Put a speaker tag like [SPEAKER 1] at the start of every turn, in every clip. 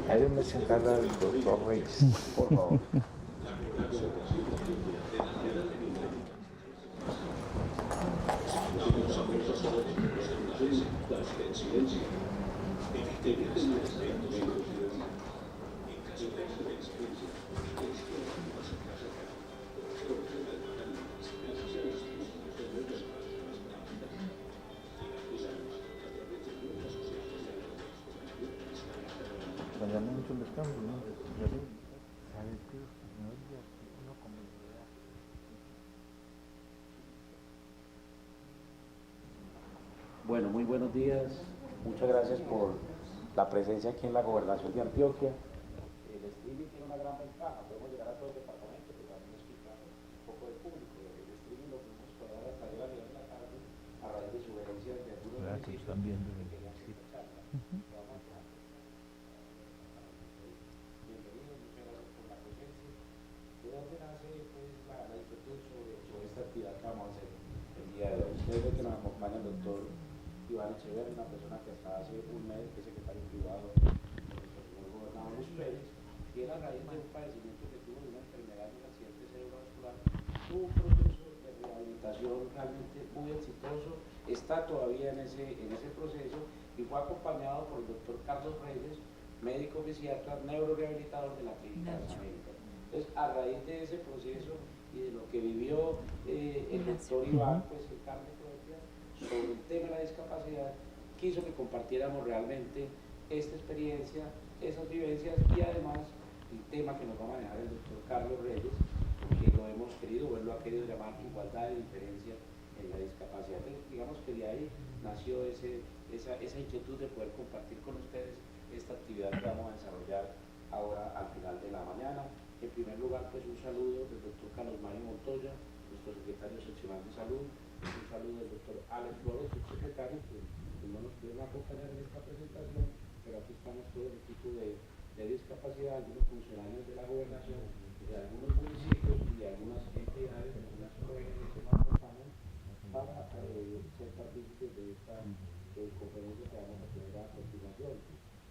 [SPEAKER 1] Ahí me se encarga el doctor Reyes, por favor.
[SPEAKER 2] Bueno, muy buenos días. Muchas gracias por la presencia aquí en la Gobernación de Antioquia. El streaming tiene una gran ventaja, podemos llegar a todo el departamento, pero también explicar un poco del público. El streaming lo pudimos poner hasta ayer a las 10 de la tarde a raíz de sugerencias de algunos municipios que querían hacer esta charla. Bienvenidos, muchas gracias por la presencia. ¿De dónde nace pues, la inquietud sobre esta actividad que vamos a hacer el día de hoy? Ustedes ven que nos acompaña el doctor Iván Echeverri, una persona que hasta hace un mes es secretario privado del señor gobernador Luis Pérez, y era a raíz de un padecimiento que tuvo de una enfermedad de un accidente cerebrovascular, tuvo un proceso de rehabilitación realmente muy exitoso, está todavía en ese proceso, y fue acompañado por el doctor Carlos Reyes, médico fisiatra, neurorehabilitador de la Clínica de las Américas. Entonces, a raíz de ese proceso y de lo que vivió el doctor Iván, pues en carne propia, sobre el tema de la discapacidad, quiso que compartiéramos realmente esta experiencia, esas vivencias y además el tema que nos va a manejar el doctor Carlos Reyes, que lo hemos querido, o él lo ha querido llamar igualdad de diferencia en la discapacidad. Entonces, digamos que de ahí nació esa inquietud de poder compartir con ustedes esta actividad que vamos a desarrollar ahora al final de la mañana. En primer lugar, pues un saludo del doctor Carlos Mario Montoya, nuestro secretario seccional de salud, un saludo del doctor Alex Flores, subsecretario, que no nos pudieron acompañar en esta presentación, pero aquí estamos todo el equipo de discapacidad, algunos funcionarios de la gobernación, de algunos municipios y de algunas entidades, de algunas ONGs que nos acompañan para ser partícipes de esta conferencia que vamos a tener a continuación.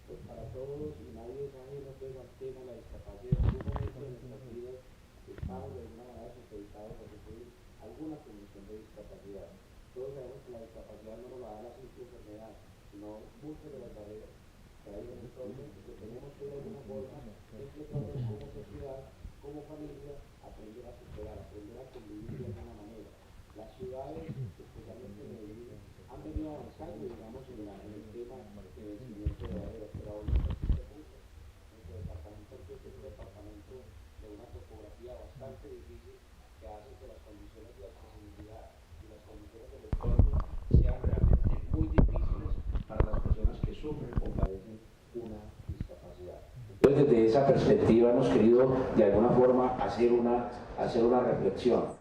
[SPEAKER 2] Pues para todos y nadie es ajeno pues, al tema de la discapacidad. En algún momento de nuestras vidas estamos de alguna manera supeditados a sufrir alguna condición de discapacidad. Todos sabemos que la discapacidad no nos la da la simple enfermedad, sino muchas de las barreras que hay en el entorno que tenemos que de alguna forma entre todos como sociedad, como familia, aprender a superar, aprender a convivir de alguna manera. Las ciudades, especialmente Medellín, han venido avanzando, digamos, en el tema de vencimiento de barreras, pero aún no existe mucho. Nuestro departamento es un departamento de una topografía bastante difícil que hace que las condiciones de accesibilidad y las condiciones del entorno sean realmente muy difíciles para las personas que sufren o padecen una discapacidad. Entonces, desde esa perspectiva hemos querido de alguna forma hacer una reflexión.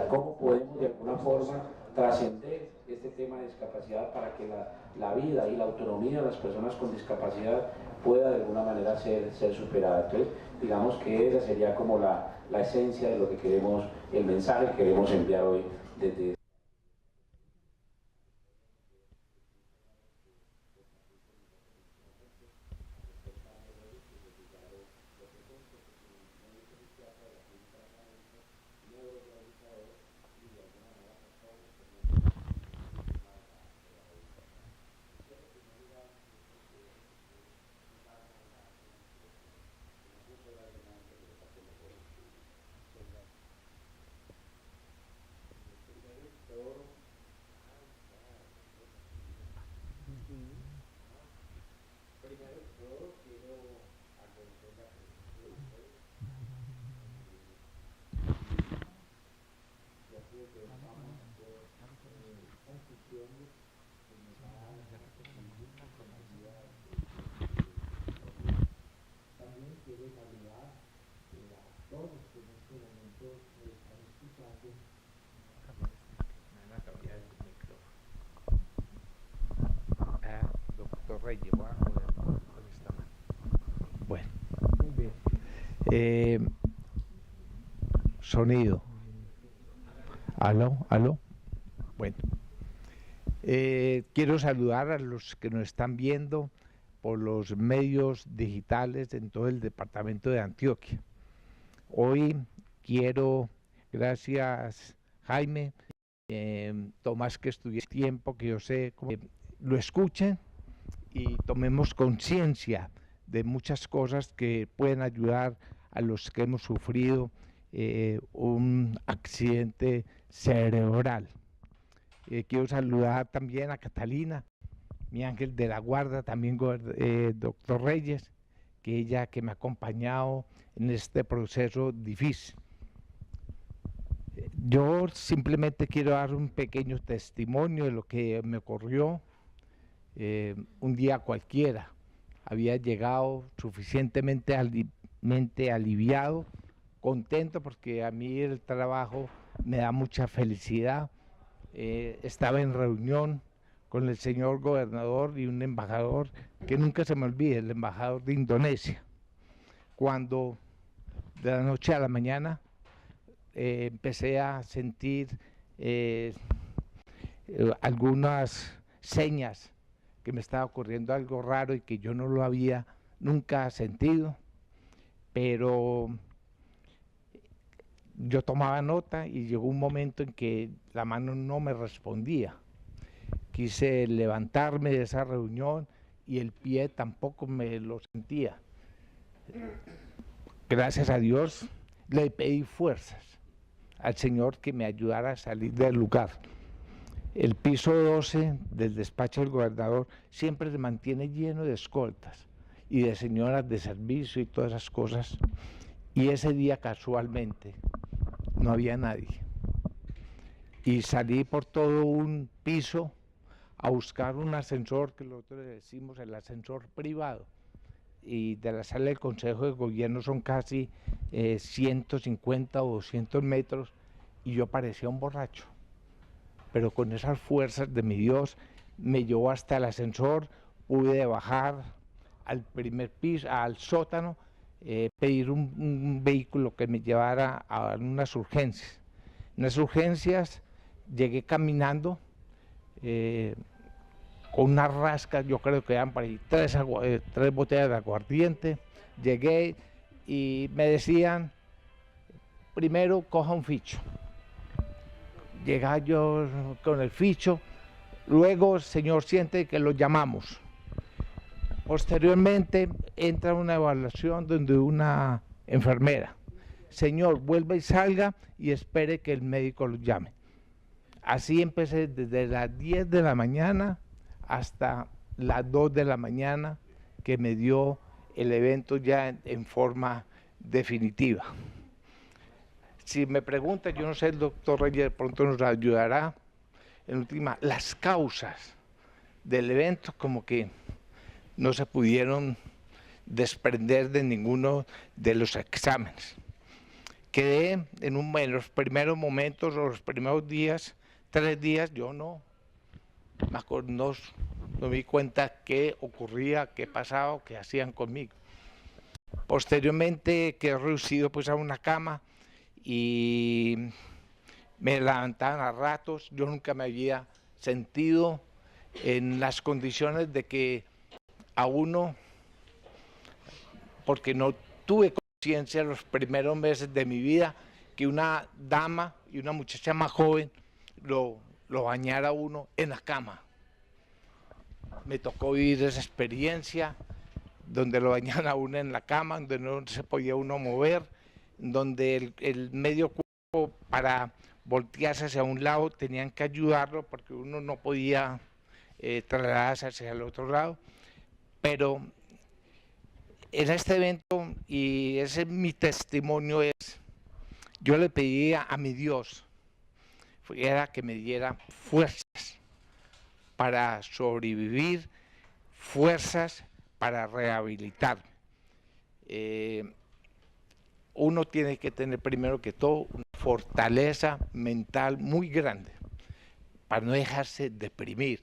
[SPEAKER 2] ¿Cómo podemos de alguna forma trascender este tema de discapacidad para que la vida y la autonomía de las personas con discapacidad pueda de alguna manera ser superada? Entonces, digamos que esa sería como la esencia de lo que queremos, el mensaje que queremos enviar hoy desde
[SPEAKER 1] Doctor Reyes, voy a joder con esta mano. Bueno, muy bien. Sonido. Aló. Bueno. Quiero saludar a los que nos están viendo por los medios digitales en todo el departamento de Antioquia. Hoy quiero, gracias Jaime, Tomás, que estudié tiempo, que yo sé, lo escuchen y tomemos conciencia de muchas cosas que pueden ayudar a los que hemos sufrido un accidente cerebral. Quiero saludar también a Catalina, mi ángel de la guarda, también doctor Reyes, que ella que me ha acompañado en este proceso difícil. Yo simplemente quiero dar un pequeño testimonio de lo que me ocurrió un día cualquiera. Había llegado suficientemente aliviado, contento, porque a mí el trabajo me da mucha felicidad. Estaba en reunión con el señor gobernador y un embajador que nunca se me olvide, el embajador de Indonesia, cuando de la noche a la mañana empecé a sentir algunas señas que me estaba ocurriendo algo raro y que yo no lo había nunca sentido, pero yo tomaba nota y llegó un momento en que la mano no me respondía. Quise levantarme de esa reunión y el pie tampoco me lo sentía. Gracias a Dios le pedí fuerzas al Señor que me ayudara a salir del lugar. El piso 12 del despacho del gobernador siempre se mantiene lleno de escoltas y de señoras de servicio y todas esas cosas. Y ese día casualmente no había nadie. Y salí por todo un piso a buscar un ascensor, que nosotros le decimos el ascensor privado. Y de la sala del Consejo de Gobierno son casi 150 o 200 metros, y yo parecía un borracho. Pero con esas fuerzas de mi Dios me llevó hasta el ascensor, pude bajar al primer piso, al sótano, pedir un vehículo que me llevara a unas urgencias. En las urgencias llegué caminando con una rasca, yo creo que eran para ahí tres botellas de aguardiente. Llegué y me decían, primero coja un ficho. Llegaba yo con el ficho, luego, señor, siente que lo llamamos. Posteriormente entra una evaluación donde una enfermera, señor, vuelva y salga y espere que el médico lo llame. Así empecé desde las 10 de la mañana hasta las 2 de la mañana, que me dio el evento ya en forma definitiva. Si me pregunta, yo no sé, el doctor Reyes de pronto nos ayudará. En última, las causas del evento como que no se pudieron desprender de ninguno de los exámenes. Quedé en los primeros momentos o los primeros días, 3 días, yo no me di cuenta qué ocurría, qué pasaba, qué hacían conmigo. Posteriormente quedé reducido pues a una cama y me levantaban a ratos. Yo nunca me había sentido en las condiciones de que a uno, porque no tuve conciencia los primeros meses de mi vida, que una dama y una muchacha más joven lo bañara a uno en la cama. Me tocó vivir esa experiencia donde lo bañaban a uno en la cama, donde no se podía uno mover, donde el medio cuerpo, para voltearse hacia un lado tenían que ayudarlo porque uno no podía trasladarse hacia el otro lado. Pero en este evento, y ese es mi testimonio, yo le pedía a mi Dios era que me diera fuerzas para sobrevivir, fuerzas para rehabilitarme. Uno tiene que tener primero que todo una fortaleza mental muy grande para no dejarse deprimir.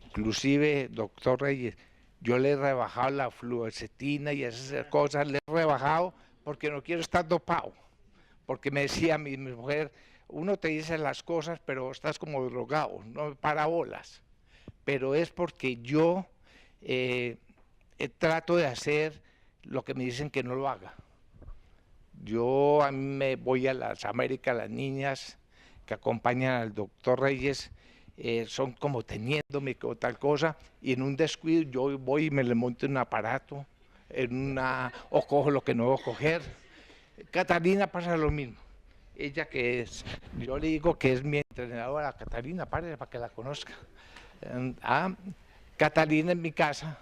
[SPEAKER 1] Inclusive, doctor Reyes, yo le he rebajado la fluoxetina y esas cosas, le he rebajado porque no quiero estar dopado. Porque me decía mi mujer, uno te dice las cosas, pero estás como drogado, no para bolas. Pero es porque yo trato de hacer lo que me dicen que no lo haga. Yo a mí me voy a las Américas, las niñas que acompañan al doctor Reyes, son como teniéndome o tal cosa, y en un descuido yo voy y me le monto en un aparato, o cojo lo que no debo coger. Catalina pasa lo mismo. Ella que es, yo le digo que es mi entrenadora, Catalina, párele para que la conozca. Catalina en mi casa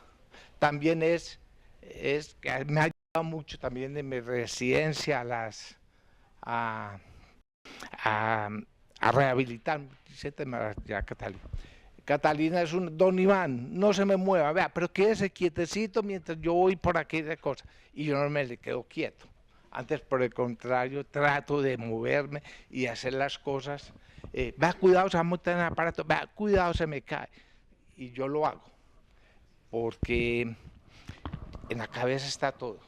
[SPEAKER 1] también es que me ha ayudado mucho también en mi residencia a, a rehabilitar. Ya, Catalina. Catalina es un don Iván, no se me mueva, vea, pero quédese quietecito mientras yo voy por aquella cosa. Y yo no me le quedo quieto. Antes, por el contrario, trato de moverme y hacer las cosas. Vea, cuidado, se va a montar en el aparato, vea, cuidado, se me cae. Y yo lo hago, porque en la cabeza está todo.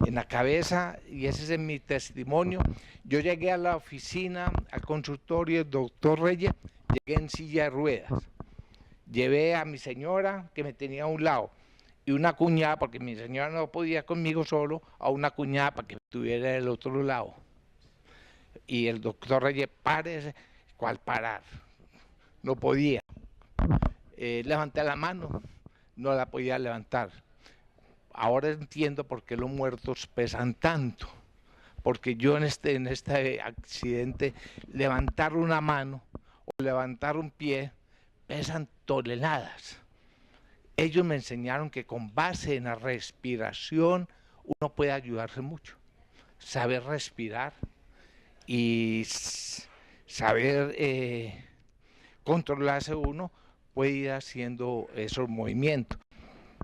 [SPEAKER 1] En la cabeza, y ese es mi testimonio. Yo llegué a la oficina, al consultorio del doctor Reyes, llegué en silla de ruedas. Llevé a mi señora, que me tenía a un lado, y una cuñada, porque mi señora no podía conmigo solo, a una cuñada para que estuviera del otro lado. Y el doctor Reyes, párese, ¿cuál parar? No podía. Levanté la mano, no la podía levantar. Ahora entiendo por qué los muertos pesan tanto, porque yo en este accidente, levantar una mano o levantar un pie pesan toneladas. Ellos me enseñaron que con base en la respiración uno puede ayudarse mucho. Saber respirar y saber controlarse uno puede ir haciendo esos movimientos.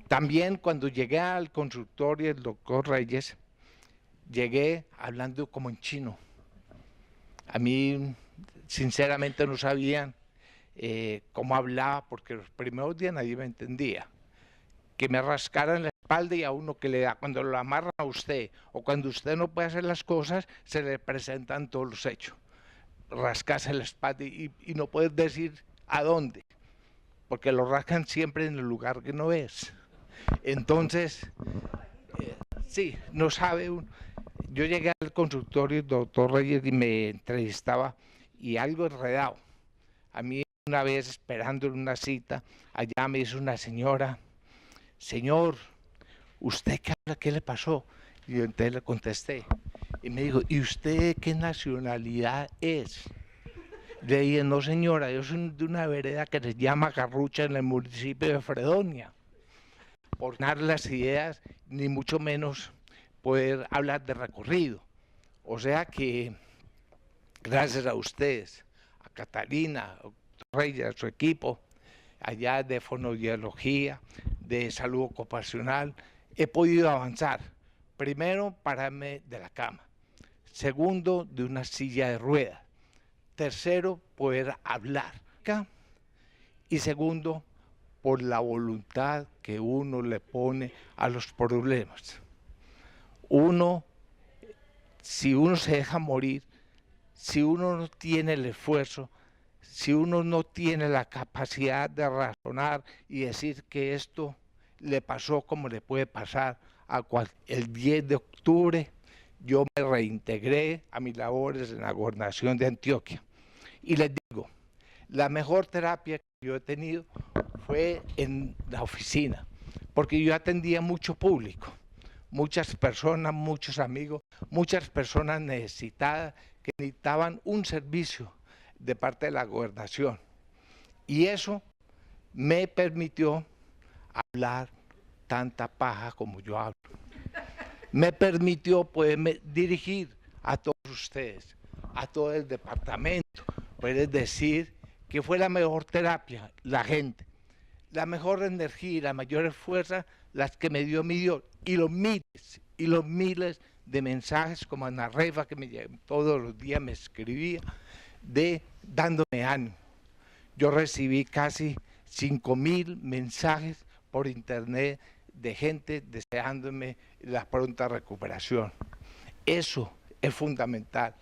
[SPEAKER 1] También cuando llegué al consultorio del doctor Reyes, llegué hablando como en chino. A mí, sinceramente, no sabían cómo hablaba, porque los primeros días nadie me entendía. Que me rascaran la espalda y a uno que le da, cuando lo amarran a usted, o cuando usted no puede hacer las cosas, se le presentan todos los hechos. Rascarse la espalda y no puedes decir a dónde, porque lo rascan siempre en el lugar que no es. Entonces, sí, no sabe uno. Yo llegué al consultorio del doctor Reyes y me entrevistaba y algo enredado. A mí una vez esperando en una cita, allá me dice una señora, señor, ¿usted qué habla? ¿Qué le pasó? Y yo entonces le contesté y me dijo, ¿y usted qué nacionalidad es? Le dije, no señora, yo soy de una vereda que se llama Garrucha en el municipio de Fredonia. Por dar las ideas, ni mucho menos poder hablar de recorrido. O sea que, gracias a ustedes, a Catalina, a Reyes, a su equipo, allá de fonoaudiología, de salud ocupacional, he podido avanzar. Primero, pararme de la cama. Segundo, de una silla de ruedas. Tercero, poder hablar. Y segundo, por la voluntad que uno le pone a los problemas. Si uno se deja morir, si uno no tiene el esfuerzo, si uno no tiene la capacidad de razonar y decir que esto le pasó como le puede pasar el 10 de octubre, yo me reintegré a mis labores en la gobernación de Antioquia. Y les digo, la mejor terapia que yo he tenido fue en la oficina, porque yo atendía mucho público, muchas personas, muchos amigos, muchas personas necesitadas que necesitaban un servicio de parte de la gobernación. Y eso me permitió hablar tanta paja como yo hablo. Me permitió poderme dirigir a todos ustedes, a todo el departamento, poder decir que fue la mejor terapia, la gente, la mejor energía y la mayor fuerza, las que me dio mi Dios, y los miles de mensajes como Ana Refa, que todos los días me escribía, dándome ánimo. Yo recibí casi 5.000 mensajes por internet de gente deseándome la pronta recuperación. Eso es fundamental.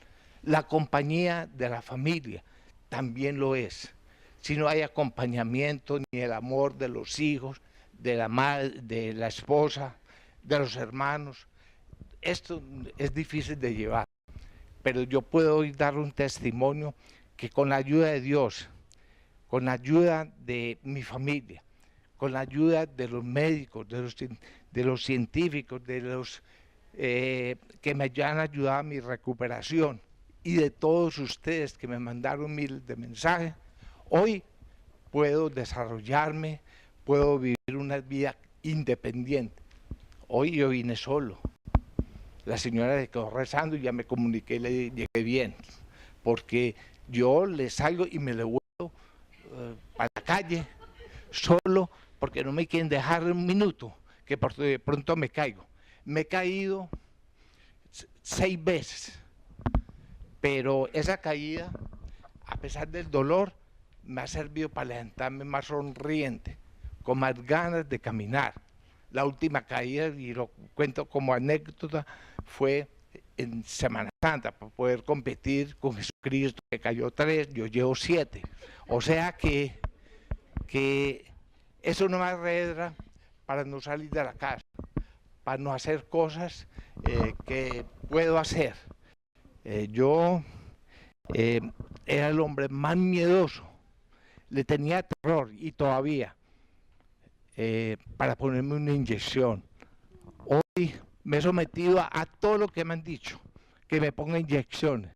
[SPEAKER 1] La compañía de la familia también lo es. Si no hay acompañamiento ni el amor de los hijos, de la madre, de la esposa, de los hermanos. Esto es difícil de llevar, pero yo puedo hoy dar un testimonio que con la ayuda de Dios, con la ayuda de mi familia, con la ayuda de los médicos, de los científicos, de los que me han ayudado a mi recuperación y de todos ustedes que me mandaron miles de mensajes, hoy puedo desarrollarme, puedo vivir una vida independiente. Hoy yo vine solo. La señora se quedó rezando y ya me comuniqué y le llegué bien, porque yo le salgo y me le vuelvo a la calle solo porque no me quieren dejar un minuto, que de pronto me caigo. Me he caído 6 veces, pero esa caída, a pesar del dolor, me ha servido para levantarme más sonriente, con más ganas de caminar. La última caída, y lo cuento como anécdota, fue en Semana Santa, para poder competir con Jesucristo, que cayó 3, yo llevo 7. O sea que eso no me arredra para no salir de la casa, para no hacer cosas que puedo hacer. Yo era el hombre más miedoso, le tenía terror y todavía para ponerme una inyección. Hoy me he sometido a todo lo que me han dicho, que me ponga inyecciones.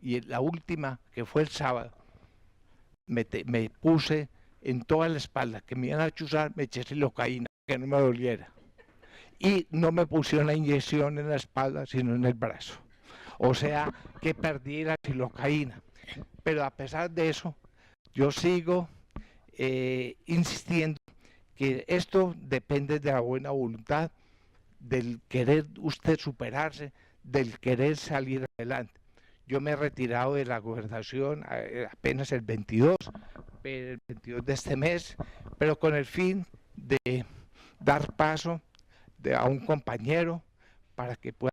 [SPEAKER 1] Y la última, que fue el sábado, me puse en toda la espalda, que me iban a chuzar, me eché silocaína, que no me doliera. Y no me pusieron la inyección en la espalda, sino en el brazo. O sea, que perdí la silocaína. Pero a pesar de eso, yo sigo insistiendo que esto depende de la buena voluntad, del querer usted superarse, del querer salir adelante. Yo me he retirado de la gobernación apenas el 22 de este mes, pero con el fin de dar paso a un compañero para que pueda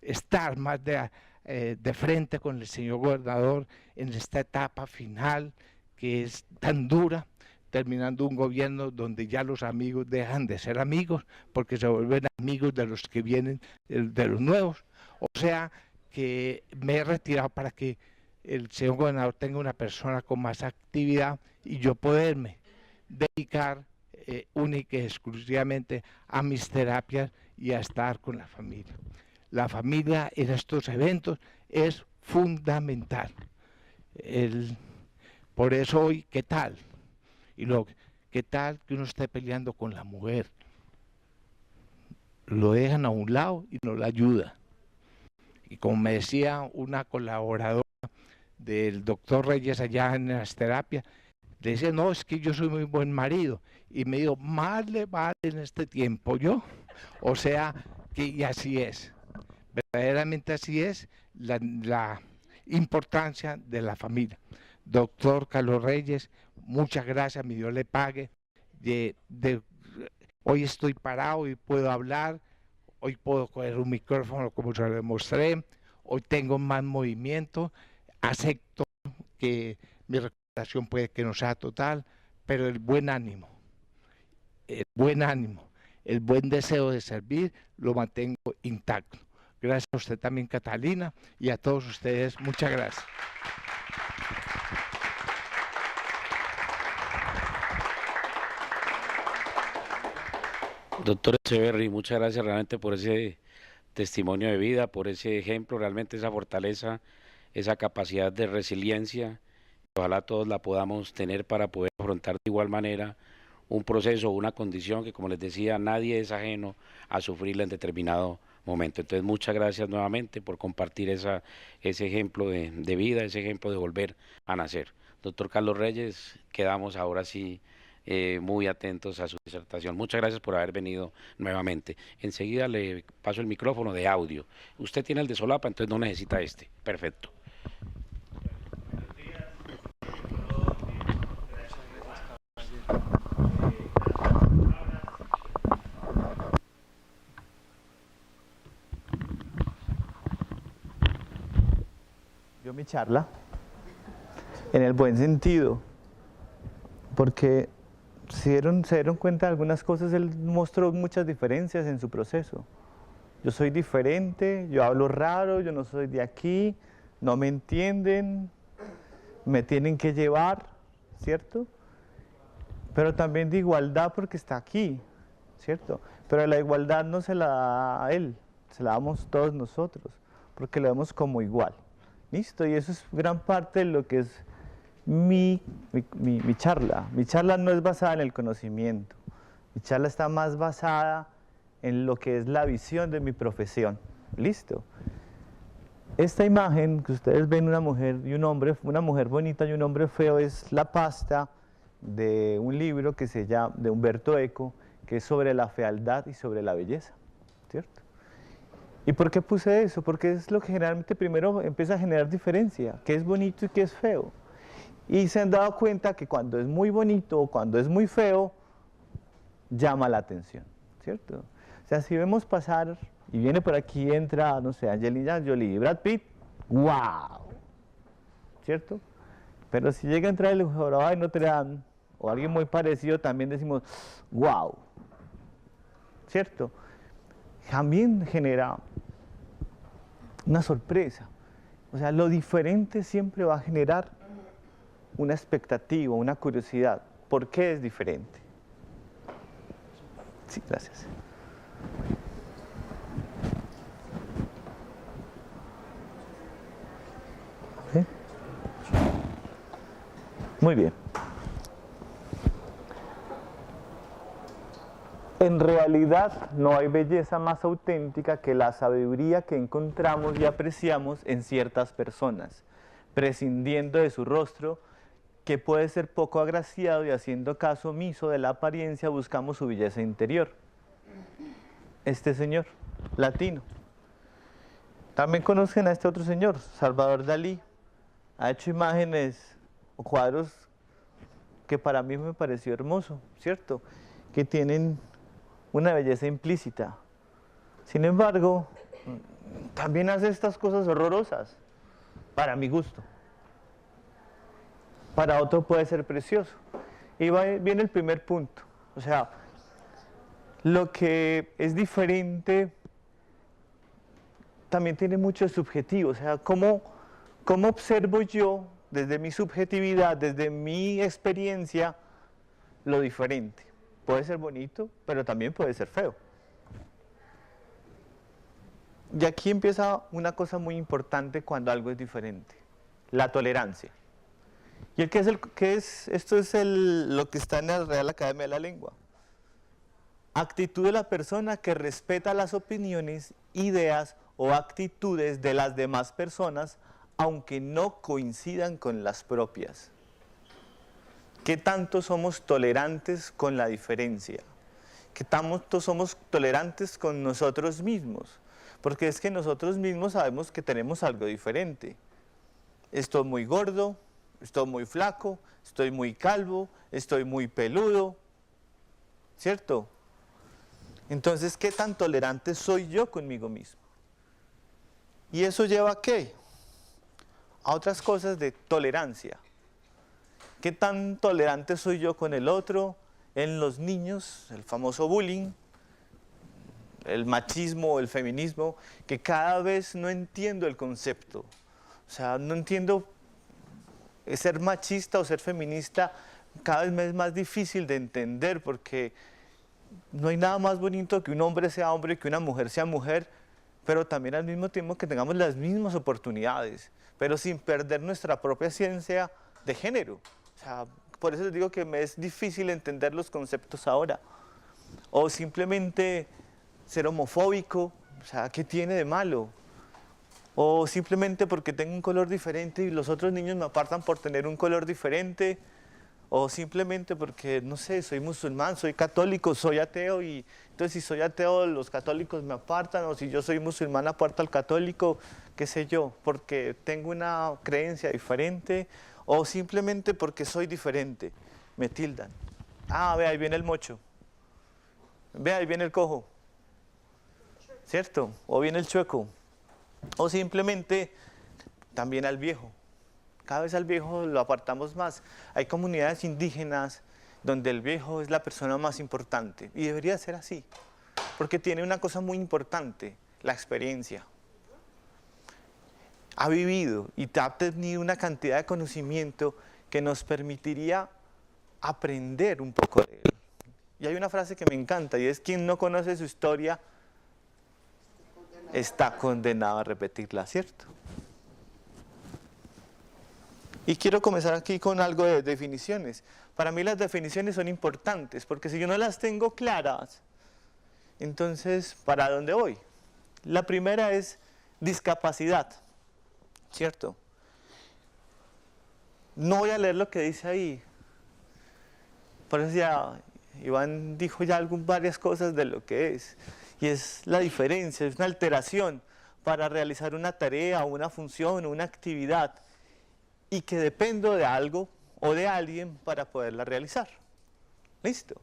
[SPEAKER 1] estar más de frente con el señor gobernador en esta etapa final que es tan dura, terminando un gobierno donde ya los amigos dejan de ser amigos porque se vuelven amigos de los que vienen, de los nuevos. O sea que me he retirado para que el señor gobernador tenga una persona con más actividad y yo poderme dedicar única y exclusivamente a mis terapias y a estar con la familia. La familia en estos eventos es fundamental. Por eso hoy, ¿qué tal? Y luego, ¿qué tal que uno esté peleando con la mujer? Lo dejan a un lado y no la ayuda. Y como me decía una colaboradora del doctor Reyes allá en las terapias, le decía, no, es que yo soy muy buen marido. Y me dijo, más le vale en este tiempo yo. O sea, que y así es. Verdaderamente así es la importancia de la familia. Doctor Carlos Reyes, muchas gracias, mi Dios le pague. Hoy estoy parado y puedo hablar, hoy puedo coger un micrófono como se lo demostré, hoy tengo más movimiento, acepto que mi recuperación puede que no sea total, pero el buen ánimo, el buen deseo de servir lo mantengo intacto. Gracias a usted también, Catalina, y a todos ustedes, muchas gracias.
[SPEAKER 3] Doctor Echeverry, muchas gracias realmente por ese testimonio de vida, por ese ejemplo, realmente esa fortaleza, esa capacidad de resiliencia. Ojalá todos la podamos tener para poder afrontar de igual manera un proceso o una condición que, como les decía, nadie es ajeno a sufrirla en determinado momento. Entonces, muchas gracias nuevamente por compartir ese ejemplo de vida, ese ejemplo de volver a nacer. Doctor Carlos Reyes, quedamos ahora sí muy atentos a su disertación. Muchas gracias por haber venido nuevamente. Enseguida le paso el micrófono de audio. Usted tiene el de solapa, entonces no necesita este. Perfecto.
[SPEAKER 4] Yo mi charla, en el buen sentido, porque se dieron cuenta de algunas cosas, él mostró muchas diferencias en su proceso. Yo soy diferente, yo hablo raro, yo no soy de aquí, no me entienden, me tienen que llevar, ¿cierto? Pero también de igualdad porque está aquí, ¿cierto? Pero la igualdad no se la da a él, se la damos todos nosotros, porque lo vemos como igual. ¿Listo? Y eso es gran parte de lo que es mi charla. Mi charla no es basada en el conocimiento. Mi charla está más basada en lo que es la visión de mi profesión. ¿Listo? Esta imagen que ustedes ven, una mujer y un hombre, una mujer bonita y un hombre feo, es la pasta de un libro que se llama, de Humberto Eco, que es sobre la fealdad y sobre la belleza, ¿cierto? ¿Y por qué puse eso? Porque es lo que generalmente primero empieza a generar diferencia, qué es bonito y qué es feo. Y se han dado cuenta que cuando es muy bonito o cuando es muy feo, llama la atención, ¿cierto? O sea, si vemos pasar, y viene por aquí, entra, no sé, Angelina Jolie y Brad Pitt, ¡wow! ¿Cierto? Pero si llega a entrar el jorobado de Notre Dame, o alguien muy parecido, también decimos, ¡wow! ¿Cierto? También genera una sorpresa. O sea, lo diferente siempre va a generar una expectativa, una curiosidad. ¿Por qué es diferente? Sí, gracias. ¿Sí? Muy bien. En realidad no hay belleza más auténtica que la sabiduría que encontramos y apreciamos en ciertas personas, prescindiendo de su rostro, que puede ser poco agraciado, y haciendo caso omiso de la apariencia buscamos su belleza interior. Este señor, latino. También conocen a este otro señor, Salvador Dalí. Ha hecho imágenes o cuadros que para mí me pareció hermoso, ¿cierto? Que tienen una belleza implícita. Sin embargo, también hace estas cosas horrorosas, para mi gusto. Para otro puede ser precioso. Y viene el primer punto. O sea, lo que es diferente también tiene mucho subjetivo. O sea, ¿cómo observo yo, desde mi subjetividad, desde mi experiencia, lo diferente? Puede ser bonito, pero también puede ser feo. Y aquí empieza una cosa muy importante cuando algo es diferente: la tolerancia. ¿Y esto es lo que está en la Real Academia de la Lengua? Actitud de la persona que respeta las opiniones, ideas o actitudes de las demás personas, aunque no coincidan con las propias. ¿Qué tanto somos tolerantes con la diferencia? ¿Qué tanto somos tolerantes con nosotros mismos? Porque es que nosotros mismos sabemos que tenemos algo diferente. Estoy muy gordo, estoy muy flaco, estoy muy calvo, estoy muy peludo, ¿cierto? Entonces, ¿qué tan tolerante soy yo conmigo mismo? ¿Y eso lleva a qué? A otras cosas de tolerancia. ¿Qué tan tolerante soy yo con el otro? En los niños, el famoso bullying, el machismo, el feminismo, que cada vez no entiendo el concepto. O sea, no entiendo, ser machista o ser feminista cada vez me es más difícil de entender, porque no hay nada más bonito que un hombre sea hombre y que una mujer sea mujer, pero también al mismo tiempo que tengamos las mismas oportunidades, pero sin perder nuestra propia ciencia de género. O sea, por eso les digo que me es difícil entender los conceptos ahora. O simplemente ser homofóbico, o sea, ¿qué tiene de malo? O simplemente porque tengo un color diferente y los otros niños me apartan por tener un color diferente. O simplemente porque, no sé, soy musulmán, soy católico, soy ateo, y entonces si soy ateo los católicos me apartan, o si yo soy musulmán aparto al católico, qué sé yo, porque tengo una creencia diferente, o simplemente porque soy diferente, me tildan. Ah, ve, ahí viene el mocho, ve, ahí viene el cojo, ¿cierto? O viene el chueco, o simplemente también al viejo. Cada vez al viejo lo apartamos más. Hay comunidades indígenas donde el viejo es la persona más importante. Y debería ser así, porque tiene una cosa muy importante, la experiencia. Ha vivido y ha tenido una cantidad de conocimiento que nos permitiría aprender un poco de él. Y hay una frase que me encanta y es: quien no conoce su historia está condenado a repetirla, ¿cierto? Y quiero comenzar aquí con algo de definiciones. Para mí las definiciones son importantes, porque si yo no las tengo claras, entonces, ¿para dónde voy? La primera es discapacidad, ¿cierto? No voy a leer lo que dice ahí. Por eso ya Iván dijo ya varias cosas de lo que es. Y es la diferencia, es una alteración para realizar una tarea, una función, una actividad, y que dependo de algo o de alguien para poderla realizar. ¿Listo?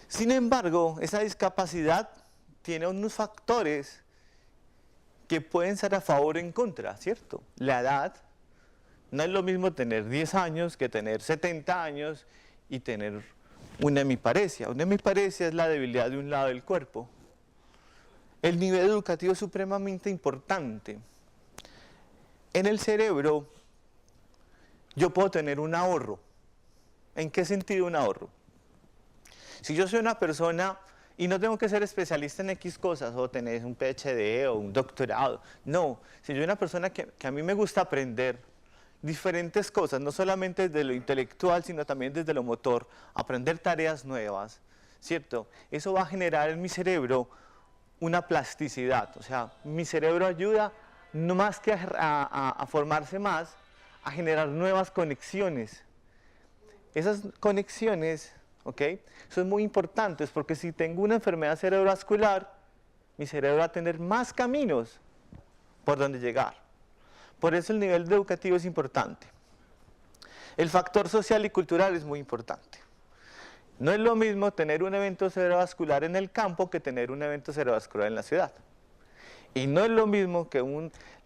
[SPEAKER 4] Sin embargo, esa discapacidad tiene unos factores que pueden ser a favor o en contra, ¿cierto? La edad, no es lo mismo tener 10 años que tener 70 años y tener una hemiparesia. Una hemiparesia es la debilidad de un lado del cuerpo. El nivel educativo es supremamente importante. En el cerebro yo puedo tener un ahorro. ¿En qué sentido un ahorro? Si yo soy una persona y no tengo que ser especialista en X cosas o tener un PhD o un doctorado, no. Si yo soy una persona que a mí me gusta aprender diferentes cosas, no solamente desde lo intelectual, sino también desde lo motor, aprender tareas nuevas, ¿cierto? Eso va a generar en mi cerebro una plasticidad, o sea, mi cerebro ayuda no más que a formarse más, a generar nuevas conexiones. Esas conexiones, ¿ok? Son muy importantes porque si tengo una enfermedad cerebrovascular, mi cerebro va a tener más caminos por donde llegar. Por eso el nivel educativo es importante. El factor social y cultural es muy importante. No es lo mismo tener un evento cerebrovascular en el campo que tener un evento cerebrovascular en la ciudad. Y no es lo mismo que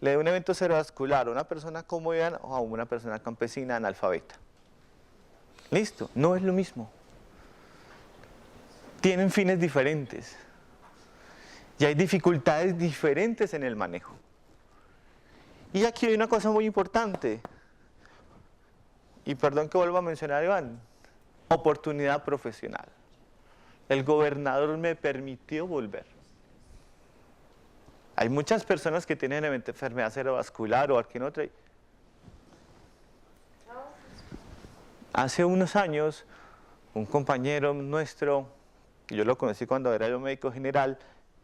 [SPEAKER 4] le dé un evento cerebrovascular a una persona como Iván o a una persona campesina analfabeta. ¿Listo? No es lo mismo. Tienen fines diferentes. Y hay dificultades diferentes en el manejo. Y aquí hay una cosa muy importante. Y perdón que vuelva a mencionar a Iván. Oportunidad profesional. El gobernador me permitió volver. Hay muchas personas que tienen enfermedad cerebrovascular o cualquier otra. Hace unos años, un compañero nuestro, yo lo conocí cuando era yo médico general,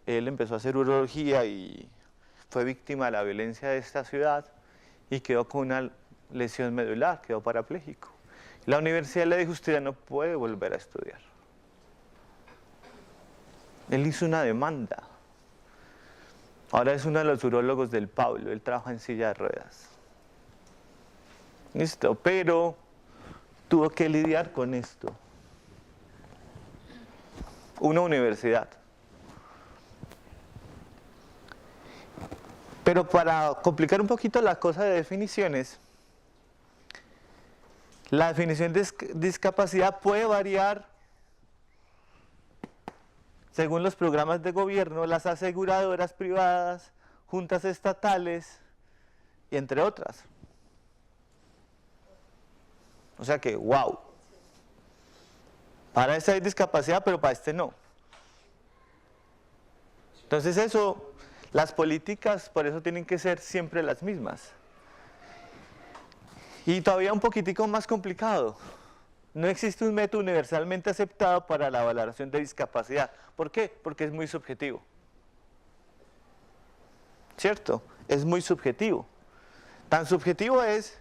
[SPEAKER 4] él empezó a hacer urología y fue víctima de la violencia de esta ciudad y quedó con una lesión medular, quedó parapléjico. La universidad le dijo: usted ya no puede volver a estudiar. Él hizo una demanda. Ahora es uno de los urólogos del Pablo, él trabaja en silla de ruedas. Listo, pero tuvo que lidiar con esto. Una universidad. Pero para complicar un poquito la cosa de definiciones, la definición de discapacidad puede variar según los programas de gobierno, las aseguradoras privadas, juntas estatales, y entre otras. O sea que, wow. Para este hay discapacidad, pero para este no. Entonces eso, las políticas por eso tienen que ser siempre las mismas. Y todavía un poquitico más complicado. No existe un método universalmente aceptado para la valoración de discapacidad. ¿Por qué? Porque es muy subjetivo. ¿Cierto? Es muy subjetivo. Tan subjetivo es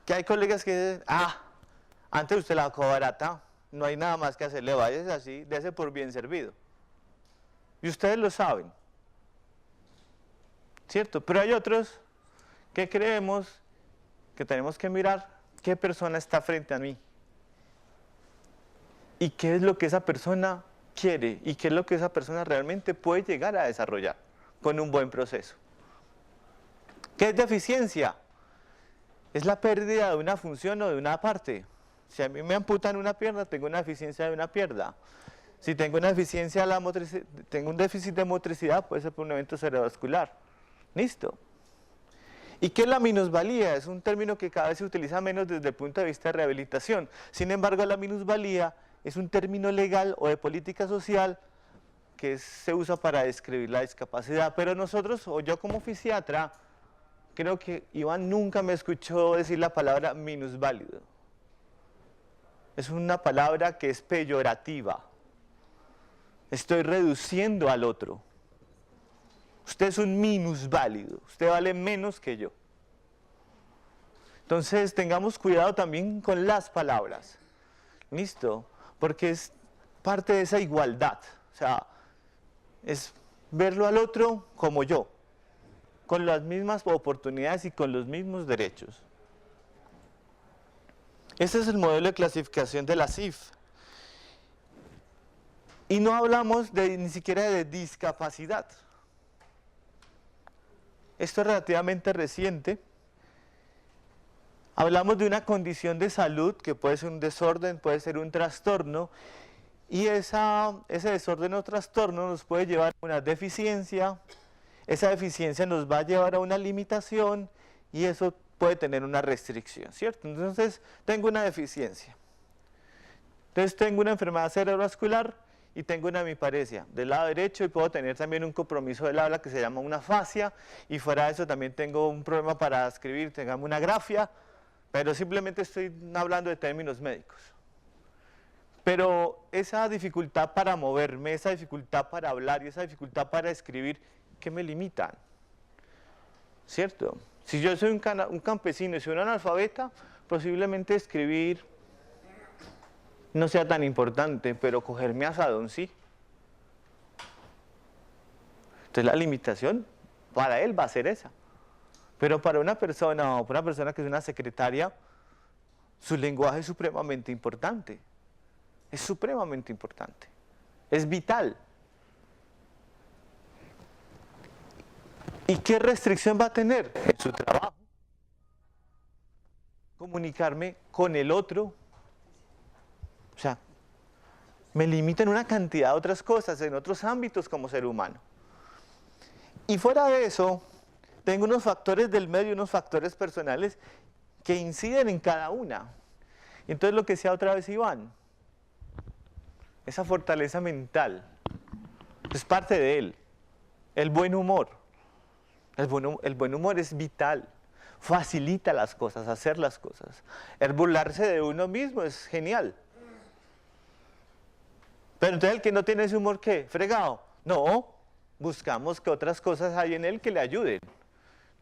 [SPEAKER 4] que hay colegas que dicen: antes usted la dejó barata, no hay nada más que hacerle, váyase así, dése por bien servido. Y ustedes lo saben. ¿Cierto? Pero hay otros que creemos que tenemos que mirar qué persona está frente a mí. Y qué es lo que esa persona quiere y qué es lo que esa persona realmente puede llegar a desarrollar con un buen proceso. ¿Qué es deficiencia? Es la pérdida de una función o de una parte, Si a mí me amputan una pierna, tengo una deficiencia de una pierna. Si tengo una deficiencia de la motricidad, tengo un déficit de motricidad, puede ser por un evento cerebrovascular. Listo. ¿Y qué es la minusvalía? Es un término que cada vez se utiliza menos desde el punto de vista de rehabilitación. Sin embargo, la minusvalía es un término legal o de política social que se usa para describir la discapacidad. Pero nosotros, o yo como fisiatra, creo que Iván nunca me escuchó decir la palabra minusválido. Es una palabra que es peyorativa. Estoy reduciendo al otro. Usted es un minusválido, usted vale menos que yo. Entonces tengamos cuidado también con las palabras. ¿Listo? Porque es parte de esa igualdad. O sea, es verlo al otro como yo, con las mismas oportunidades y con los mismos derechos. Ese es el modelo de clasificación de la CIF. Y no hablamos ni siquiera de discapacidad. Esto es relativamente reciente. Hablamos de una condición de salud que puede ser un desorden, puede ser un trastorno, y ese desorden o trastorno nos puede llevar a una deficiencia, esa deficiencia nos va a llevar a una limitación y eso puede tener una restricción, ¿cierto? Entonces, tengo una deficiencia. Entonces, tengo una enfermedad cerebrovascular y tengo una hemiparesia del lado derecho y puedo tener también un compromiso del habla que se llama una afasia, y fuera de eso también tengo un problema para escribir, tengamos una grafia, pero simplemente estoy hablando de términos médicos. Pero esa dificultad para moverme, esa dificultad para hablar y esa dificultad para escribir, ¿qué me limitan? ¿Cierto? Si yo soy un campesino y soy un analfabeta, posiblemente escribir no sea tan importante, pero cogerme asadón sí. Entonces la limitación para él va a ser esa. Pero para una persona o para una persona que es una secretaria, su lenguaje es supremamente importante. Es supremamente importante. Es vital. ¿Y qué restricción va a tener? En su trabajo. Comunicarme con el otro. O sea, me limita en una cantidad de otras cosas, en otros ámbitos como ser humano. Y fuera de eso, tengo unos factores del medio, unos factores personales que inciden en cada una. Y entonces lo que decía otra vez Iván, esa fortaleza mental, es parte de él. El buen humor. El buen humor es vital, facilita las cosas, hacer las cosas. El burlarse de uno mismo es genial. Pero entonces el que no tiene ese humor, ¿qué? ¿Fregado? No, buscamos que otras cosas hay en él que le ayuden.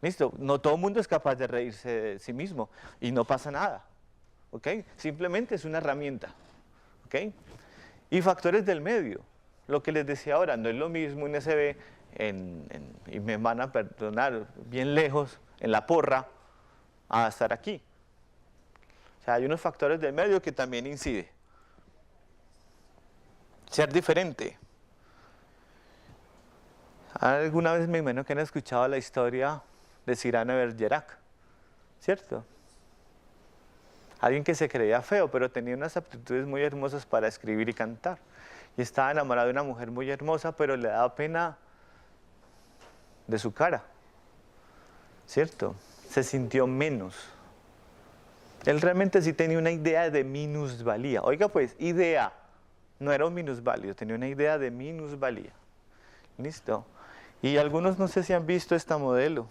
[SPEAKER 4] Listo, no todo el mundo es capaz de reírse de sí mismo y no pasa nada. ¿Ok? Simplemente es una herramienta. ¿Ok? Y factores del medio. Lo que les decía ahora, no es lo mismo un SB y me van a perdonar, bien lejos, en la porra, a estar aquí. O sea, hay unos factores del medio que también inciden. Ser diferente. Alguna vez me imagino que han escuchado la historia de Cyrano de Bergerac, ¿cierto? Alguien que se creía feo, pero tenía unas aptitudes muy hermosas para escribir y cantar. Y estaba enamorado de una mujer muy hermosa, pero le daba pena de su cara, ¿cierto? Se sintió menos. Él realmente sí tenía una idea de minusvalía. Oiga pues, idea. No era un minusválido, tenía una idea de minusvalía. ¿Listo? Y algunos no sé si han visto esta modelo.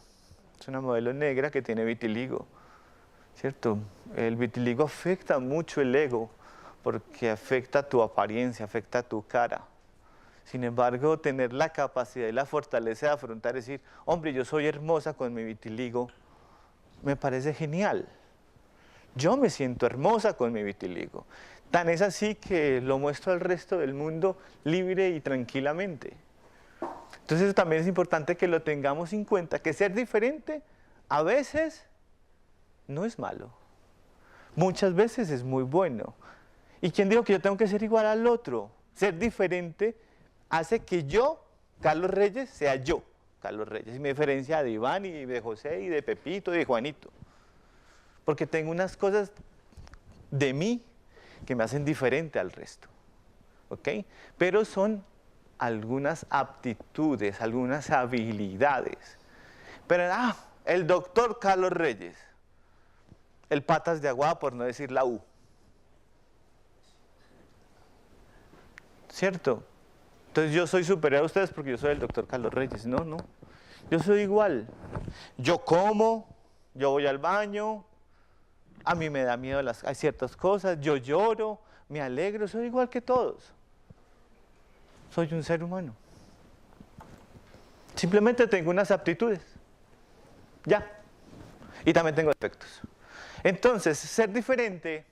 [SPEAKER 4] Es una modelo negra que tiene vitiligo. ¿Cierto? El vitiligo afecta mucho el ego porque afecta tu apariencia, afecta tu cara. Sin embargo, tener la capacidad y la fortaleza de afrontar, decir, hombre, yo soy hermosa con mi vitiligo, me parece genial. Yo me siento hermosa con mi vitiligo. Tan es así que lo muestro al resto del mundo libre y tranquilamente. Entonces también es importante que lo tengamos en cuenta, que ser diferente a veces no es malo. Muchas veces es muy bueno. ¿Y quién dijo que yo tengo que ser igual al otro? Ser diferente hace que yo, Carlos Reyes, sea yo, Carlos Reyes. Y me diferencia de Iván y de José y de Pepito y de Juanito. Porque tengo unas cosas de mí que me hacen diferente al resto. ¿Ok? Pero son algunas aptitudes, algunas habilidades. Pero, el doctor Carlos Reyes, el patas de agua, por no decir la U. ¿Cierto? Entonces yo soy superior a ustedes porque yo soy el doctor Carlos Reyes. No, no. Yo soy igual. Yo como, yo voy al baño, a mí me da miedo hay ciertas cosas, yo lloro, me alegro, soy igual que todos. Soy un ser humano. Simplemente tengo unas aptitudes. Ya. Y también tengo defectos. Entonces, ser diferente,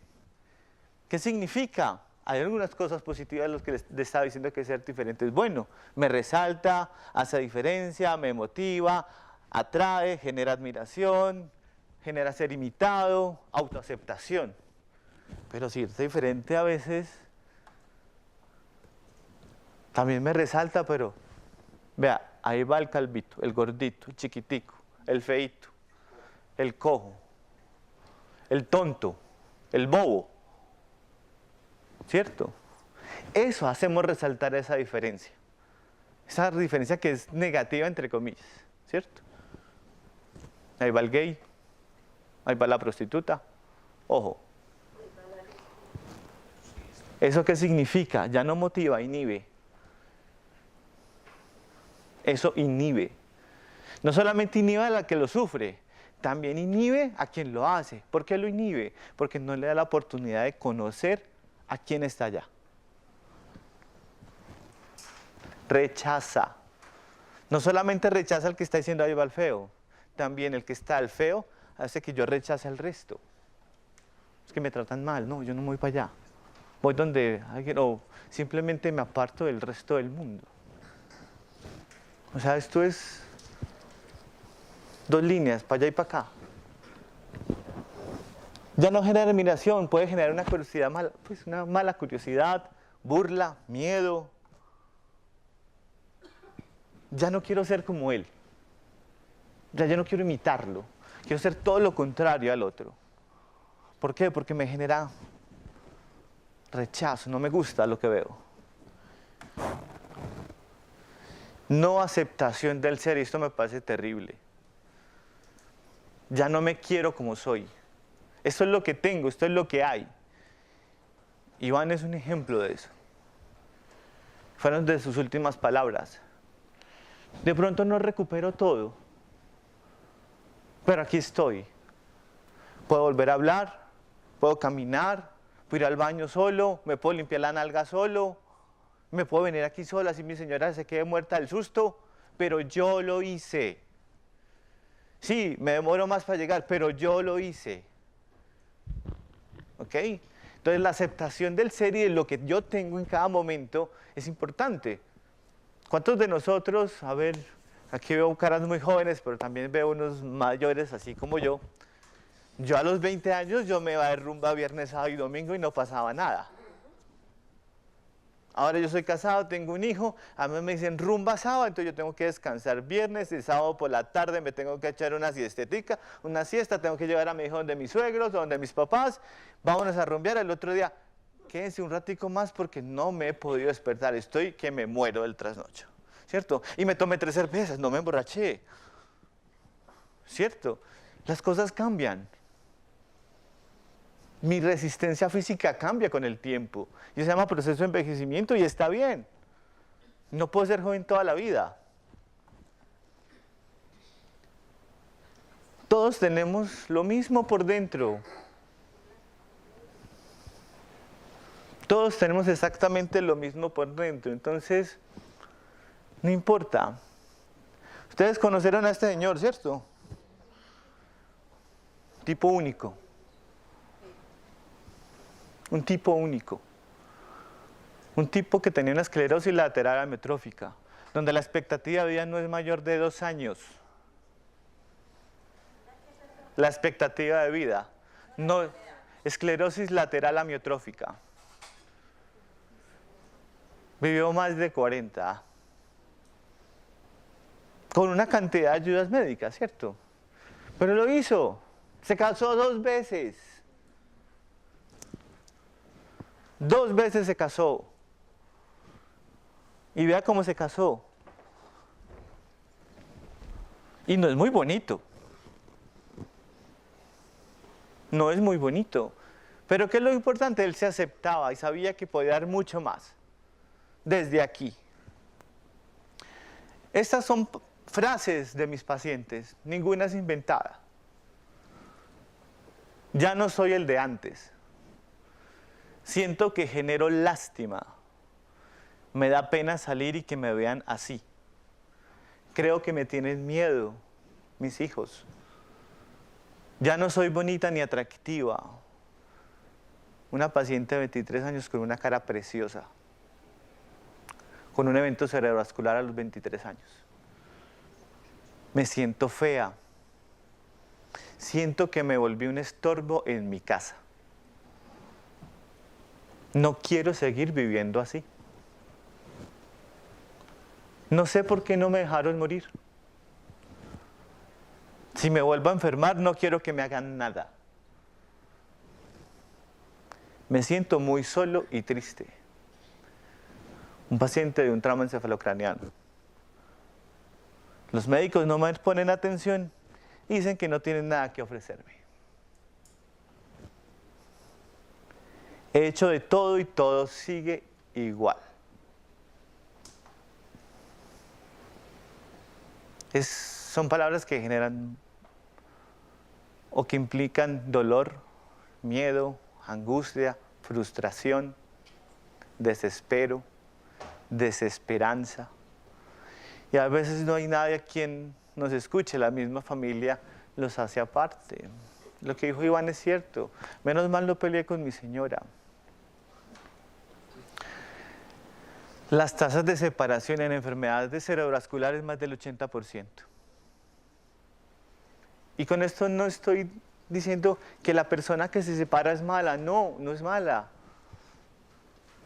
[SPEAKER 4] ¿qué significa? Hay algunas cosas positivas de las que les estaba diciendo que ser diferente es bueno. Me resalta, hace diferencia, me motiva, atrae, genera admiración, genera ser imitado, autoaceptación. Pero si es diferente a veces, también me resalta, pero vea, ahí va el calvito, el gordito, el chiquitico, el feíto, el cojo, el tonto, el bobo. ¿Cierto? Eso hacemos resaltar esa diferencia. Esa diferencia que es negativa entre comillas. ¿Cierto? Ahí va el gay, ahí va la prostituta. Ojo. ¿Eso qué significa? Ya no motiva, inhibe. Eso inhibe. No solamente inhibe a la que lo sufre, también inhibe a quien lo hace. ¿Por qué lo inhibe? Porque no le da la oportunidad de conocer a quién está allá. Rechaza. No solamente rechaza al que está diciendo ahí va el feo, también el que está al feo hace que yo rechace al resto. Es que me tratan mal, no, yo no voy para allá. Voy donde alguien, o simplemente me aparto del resto del mundo. O sea, esto es dos líneas, para allá y para acá. Ya no genera admiración, puede generar una curiosidad mala, pues una mala curiosidad, burla, miedo. Ya no quiero ser como él. Ya yo no quiero imitarlo. Quiero ser todo lo contrario al otro. ¿Por qué? Porque me genera rechazo, no me gusta lo que veo. No aceptación del ser, y esto me parece terrible. Ya no me quiero como soy. Esto es lo que tengo, esto es lo que hay. Iván es un ejemplo de eso. Fueron de sus últimas palabras. De pronto no recupero todo, pero aquí estoy. Puedo volver a hablar, puedo caminar, puedo ir al baño solo, me puedo limpiar la nalga solo, me puedo venir aquí sola si mi señora se quede muerta del susto, pero yo lo hice. Sí, me demoro más para llegar, pero yo lo hice. ¿Ok? Entonces la aceptación del ser y de lo que yo tengo en cada momento es importante. ¿Cuántos de nosotros, a ver, aquí veo caras muy jóvenes, pero también veo unos mayores así como yo a los 20 años yo me iba de rumba viernes, sábado y domingo y no pasaba nada. Ahora yo soy casado, tengo un hijo, a mí me dicen rumba sábado, entonces yo tengo que descansar viernes y sábado por la tarde me tengo que echar una siestetica, una siesta, tengo que llevar a mi hijo donde mis suegros, donde mis papás, vámonos a rumbear el otro día. Quédense un ratico más porque no me he podido despertar, estoy que me muero del trasnocho, ¿cierto? Y me tomé 3 cervezas, no me emborraché, ¿cierto? Las cosas cambian. Mi resistencia física cambia con el tiempo. Y se llama proceso de envejecimiento y está bien. No puedo ser joven toda la vida. Todos tenemos lo mismo por dentro. Todos tenemos exactamente lo mismo por dentro. Entonces, no importa. Ustedes conoceron a este señor, ¿cierto? Tipo único. Un tipo único. Un tipo que tenía una esclerosis lateral amiotrófica, donde la expectativa de vida no es mayor de 2 años. La expectativa de vida. No, esclerosis lateral amiotrófica. Vivió más de 40. Con una cantidad de ayudas médicas, ¿cierto? Pero lo hizo. Se casó 2 veces. 2 veces se casó. Y vea cómo se casó. Y no es muy bonito. No es muy bonito. Pero ¿qué es lo importante? Él se aceptaba y sabía que podía dar mucho más. Desde aquí. Estas son frases de mis pacientes. Ninguna es inventada. Ya no soy el de antes. Siento que genero lástima. Me da pena salir y que me vean así. Creo que me tienen miedo mis hijos. Ya no soy bonita ni atractiva. Una paciente de 23 años con una cara preciosa, con un evento cerebrovascular a los 23 años. Me siento fea. Siento que me volví un estorbo en mi casa. No quiero seguir viviendo así. No sé por qué no me dejaron morir. Si me vuelvo a enfermar, no quiero que me hagan nada. Me siento muy solo y triste. Un paciente de un trauma encefalocraneano. Los médicos no me ponen atención y dicen que no tienen nada que ofrecerme. He hecho de todo y todo sigue igual. Son palabras que generan o que implican dolor, miedo, angustia, frustración, desespero, desesperanza. Y a veces no hay nadie a quien nos escuche, la misma familia los hace aparte. Lo que dijo Iván es cierto, menos mal no peleé con mi señora. Las tasas de separación en enfermedades cerebrovasculares más del 80%. Y con esto no estoy diciendo que la persona que se separa es mala, no, no es mala.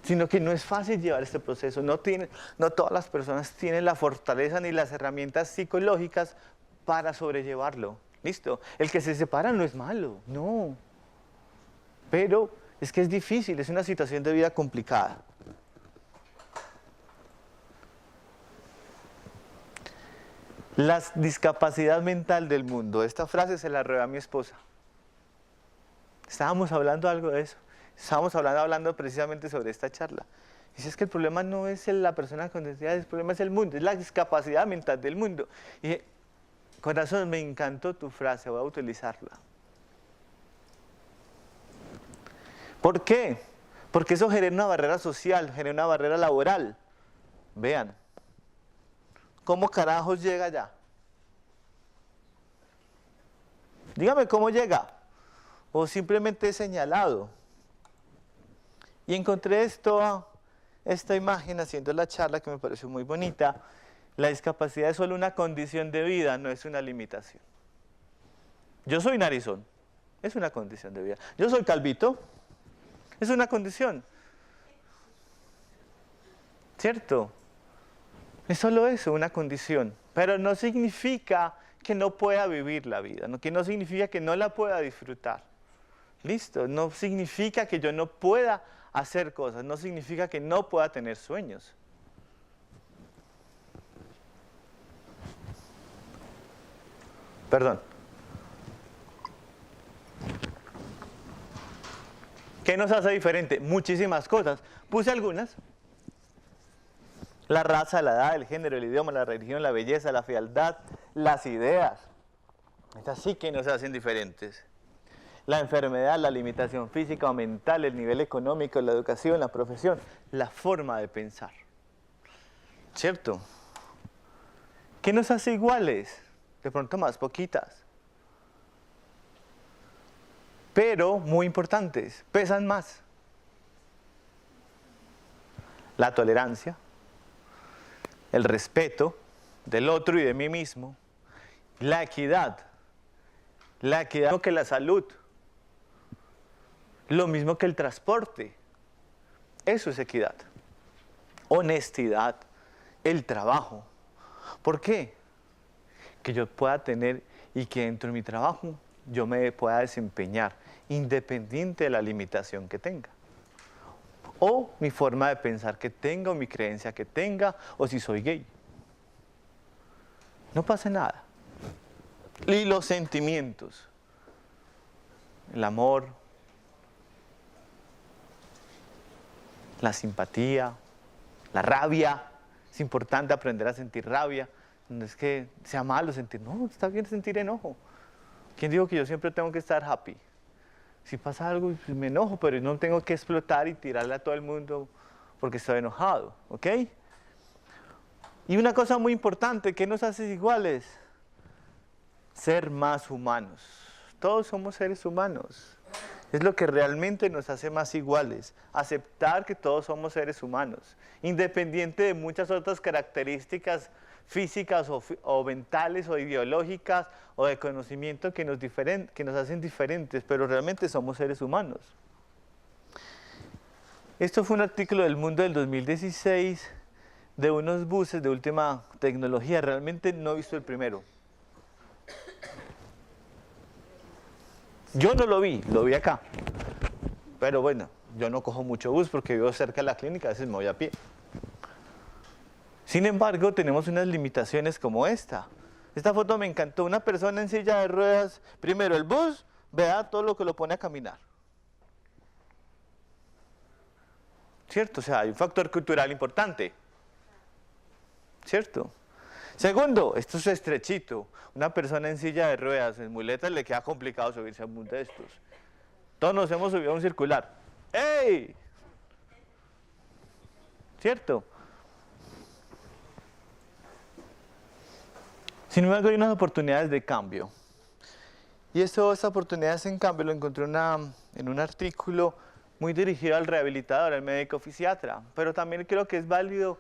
[SPEAKER 4] Sino que no es fácil llevar este proceso. No todas las personas tienen la fortaleza ni las herramientas psicológicas para sobrellevarlo. ¿Listo? El que se separa no es malo, no. Pero es que es difícil, es una situación de vida complicada. La discapacidad mental del mundo. Esta frase se la robé a mi esposa. Estábamos hablando algo de eso. Estábamos hablando precisamente sobre esta charla. Dice, es que el problema no es la persona con necesidades, el problema es el mundo, es la discapacidad mental del mundo. Y dije, corazón, me encantó tu frase, voy a utilizarla. ¿Por qué? Porque eso genera una barrera social, genera una barrera laboral. Vean, ¿cómo carajos llega allá? Dígame cómo llega. O simplemente es señalado. Y encontré esta imagen haciendo la charla que me pareció muy bonita. La discapacidad es solo una condición de vida, no es una limitación. Yo soy narizón, es una condición de vida. Yo soy calvito, es una condición. ¿Cierto? Es solo eso, una condición. Pero no significa que no pueda vivir la vida, que no significa que no la pueda disfrutar. ¿Listo? No significa que yo no pueda hacer cosas, no significa que no pueda tener sueños. Perdón. ¿Qué nos hace diferente? Muchísimas cosas. Puse algunas. La raza, la edad, el género, el idioma, la religión, la belleza, la fealdad, las ideas. Estas sí que nos hacen diferentes. La enfermedad, la limitación física o mental, el nivel económico, la educación, la profesión, la forma de pensar. ¿Cierto? ¿Qué nos hace iguales? De pronto más poquitas. Pero, muy importantes, pesan más. La tolerancia, el respeto del otro y de mí mismo, la equidad que la salud, lo mismo que el transporte, eso es equidad, honestidad, el trabajo. ¿Por qué? Que yo pueda tener y que dentro de mi trabajo yo me pueda desempeñar independiente de la limitación que tenga. o mi forma de pensar que tenga, o mi creencia que tenga, o si soy gay. No pasa nada. Y los sentimientos, el amor, la simpatía, la rabia. Es importante aprender a sentir rabia. No es que sea malo sentir, no, está bien sentir enojo. ¿Quién dijo que yo siempre tengo que estar happy? Si pasa algo, me enojo, pero no tengo que explotar y tirarle a todo el mundo porque estoy enojado, ¿ok? Y una cosa muy importante, ¿qué nos hace iguales? Ser más humanos. Todos somos seres humanos. Es lo que realmente nos hace más iguales. Aceptar que todos somos seres humanos, independiente de muchas otras características físicas o mentales o ideológicas o de conocimiento que nos hacen diferentes, pero realmente somos seres humanos. Esto fue un artículo del Mundo del 2016 de unos buses de última tecnología. Realmente no he visto el primero. Yo no lo vi acá. Pero bueno, yo no cojo mucho bus porque vivo cerca de la clínica, a veces me voy a pie. Sin embargo, tenemos unas limitaciones como esta. Esta foto me encantó. Una persona en silla de ruedas. Primero, el bus, vea todo lo que lo pone a caminar. ¿Cierto? O sea, hay un factor cultural importante. ¿Cierto? Segundo, esto es estrechito. Una persona en silla de ruedas, en muletas, le queda complicado subirse a un bus de estos. Todos nos hemos subido a un circular. ¡Ey! ¿Cierto? Sin embargo, hay unas oportunidades de cambio. Y estas oportunidades en cambio lo encontré en un artículo muy dirigido al rehabilitador, al médico fisiatra. Pero también creo que es válido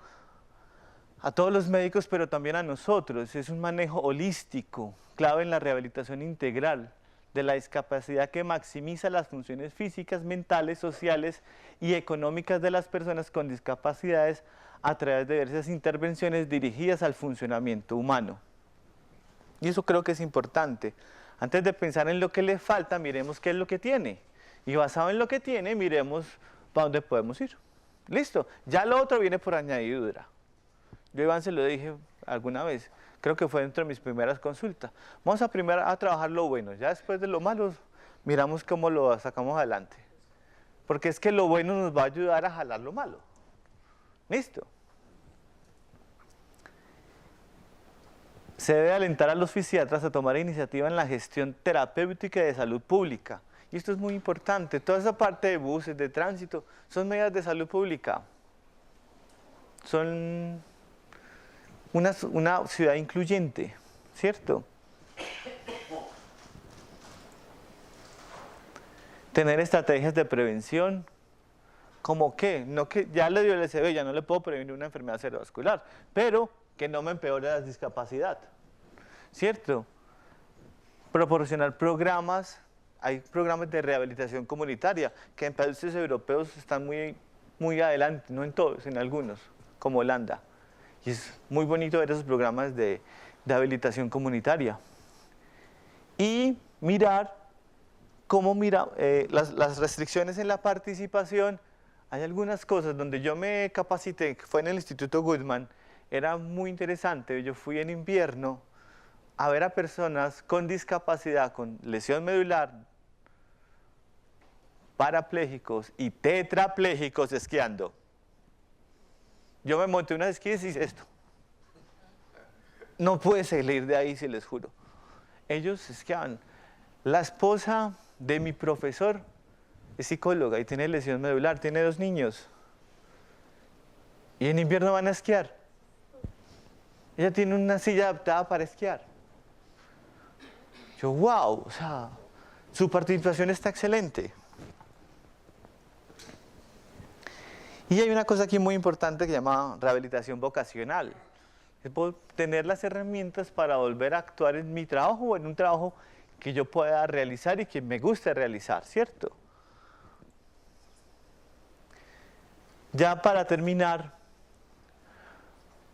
[SPEAKER 4] a todos los médicos, pero también a nosotros. Es un manejo holístico, clave en la rehabilitación integral de la discapacidad que maximiza las funciones físicas, mentales, sociales y económicas de las personas con discapacidades a través de diversas intervenciones dirigidas al funcionamiento humano. Y eso creo que es importante. Antes de pensar en lo que le falta, miremos qué es lo que tiene. Y basado en lo que tiene, miremos para dónde podemos ir. Listo. Ya lo otro viene por añadidura. Yo a Iván se lo dije alguna vez. Creo que fue dentro de mis primeras consultas. Vamos a primero a trabajar lo bueno. Ya después de lo malo, miramos cómo lo sacamos adelante. Porque es que lo bueno nos va a ayudar a jalar lo malo. Listo. Se debe alentar a los fisiatras a tomar iniciativa en la gestión terapéutica de salud pública. Y esto es muy importante. Toda esa parte de buses, de tránsito, son medidas de salud pública. Son una ciudad incluyente, ¿cierto? Tener estrategias de prevención. ¿Cómo qué? No que ya le dio el LCD, ya no le puedo prevenir una enfermedad cerebrovascular, pero que no me empeore la discapacidad, ¿cierto? Proporcionar programas, hay programas de rehabilitación comunitaria que en países europeos están muy adelante, no en todos, en algunos, como Holanda. Y es muy bonito ver esos programas de habilitación comunitaria. Y mirar cómo las restricciones en la participación. Hay algunas cosas donde yo me capacité, que fue en el Instituto Goodman. Era muy interesante. Yo fui en invierno a ver a personas con discapacidad, con lesión medular, parapléjicos y tetraplégicos esquiando. Yo me monté unas esquís y hice esto. No pude salir de ahí, se les juro. Ellos esquiaban. La esposa de mi profesor es psicóloga y tiene lesión medular, tiene 2 niños. Y en invierno van a esquiar. Ella tiene una silla adaptada para esquiar. Yo, wow, o sea, su participación está excelente. Y hay una cosa aquí muy importante que se llama rehabilitación vocacional. Es tener las herramientas para volver a actuar en mi trabajo o en un trabajo que yo pueda realizar y que me guste realizar, ¿cierto? Ya para terminar,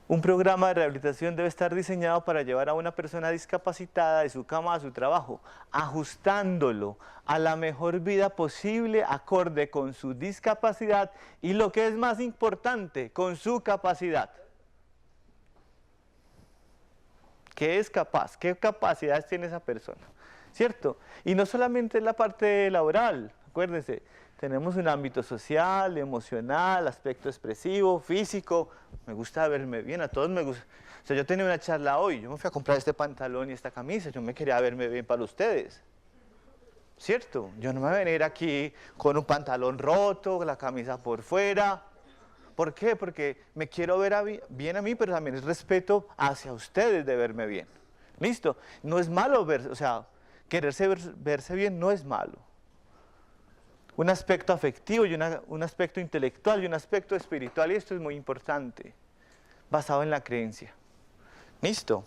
[SPEAKER 4] Un programa de rehabilitación debe estar diseñado para llevar a una persona discapacitada de su cama a su trabajo, ajustándolo a la mejor vida posible acorde con su discapacidad y, lo que es más importante, con su capacidad. ¿Qué es capaz? ¿Qué capacidades tiene esa persona? ¿Cierto? Y no solamente en la parte laboral, acuérdense, tenemos un ámbito social, emocional, aspecto expresivo, físico. Me gusta verme bien, a todos me gusta. O sea, yo tenía una charla hoy, yo me fui a comprar este pantalón y esta camisa, yo me quería verme bien para ustedes. ¿Cierto? Yo no me voy a venir aquí con un pantalón roto, la camisa por fuera. ¿Por qué? Porque me quiero ver bien a mí, pero también es respeto hacia ustedes de verme bien. ¿Listo? No es malo verse, o sea, verse bien no es malo. Un aspecto afectivo y un aspecto intelectual y un aspecto espiritual, y esto es muy importante, basado en la creencia. ¿Listo?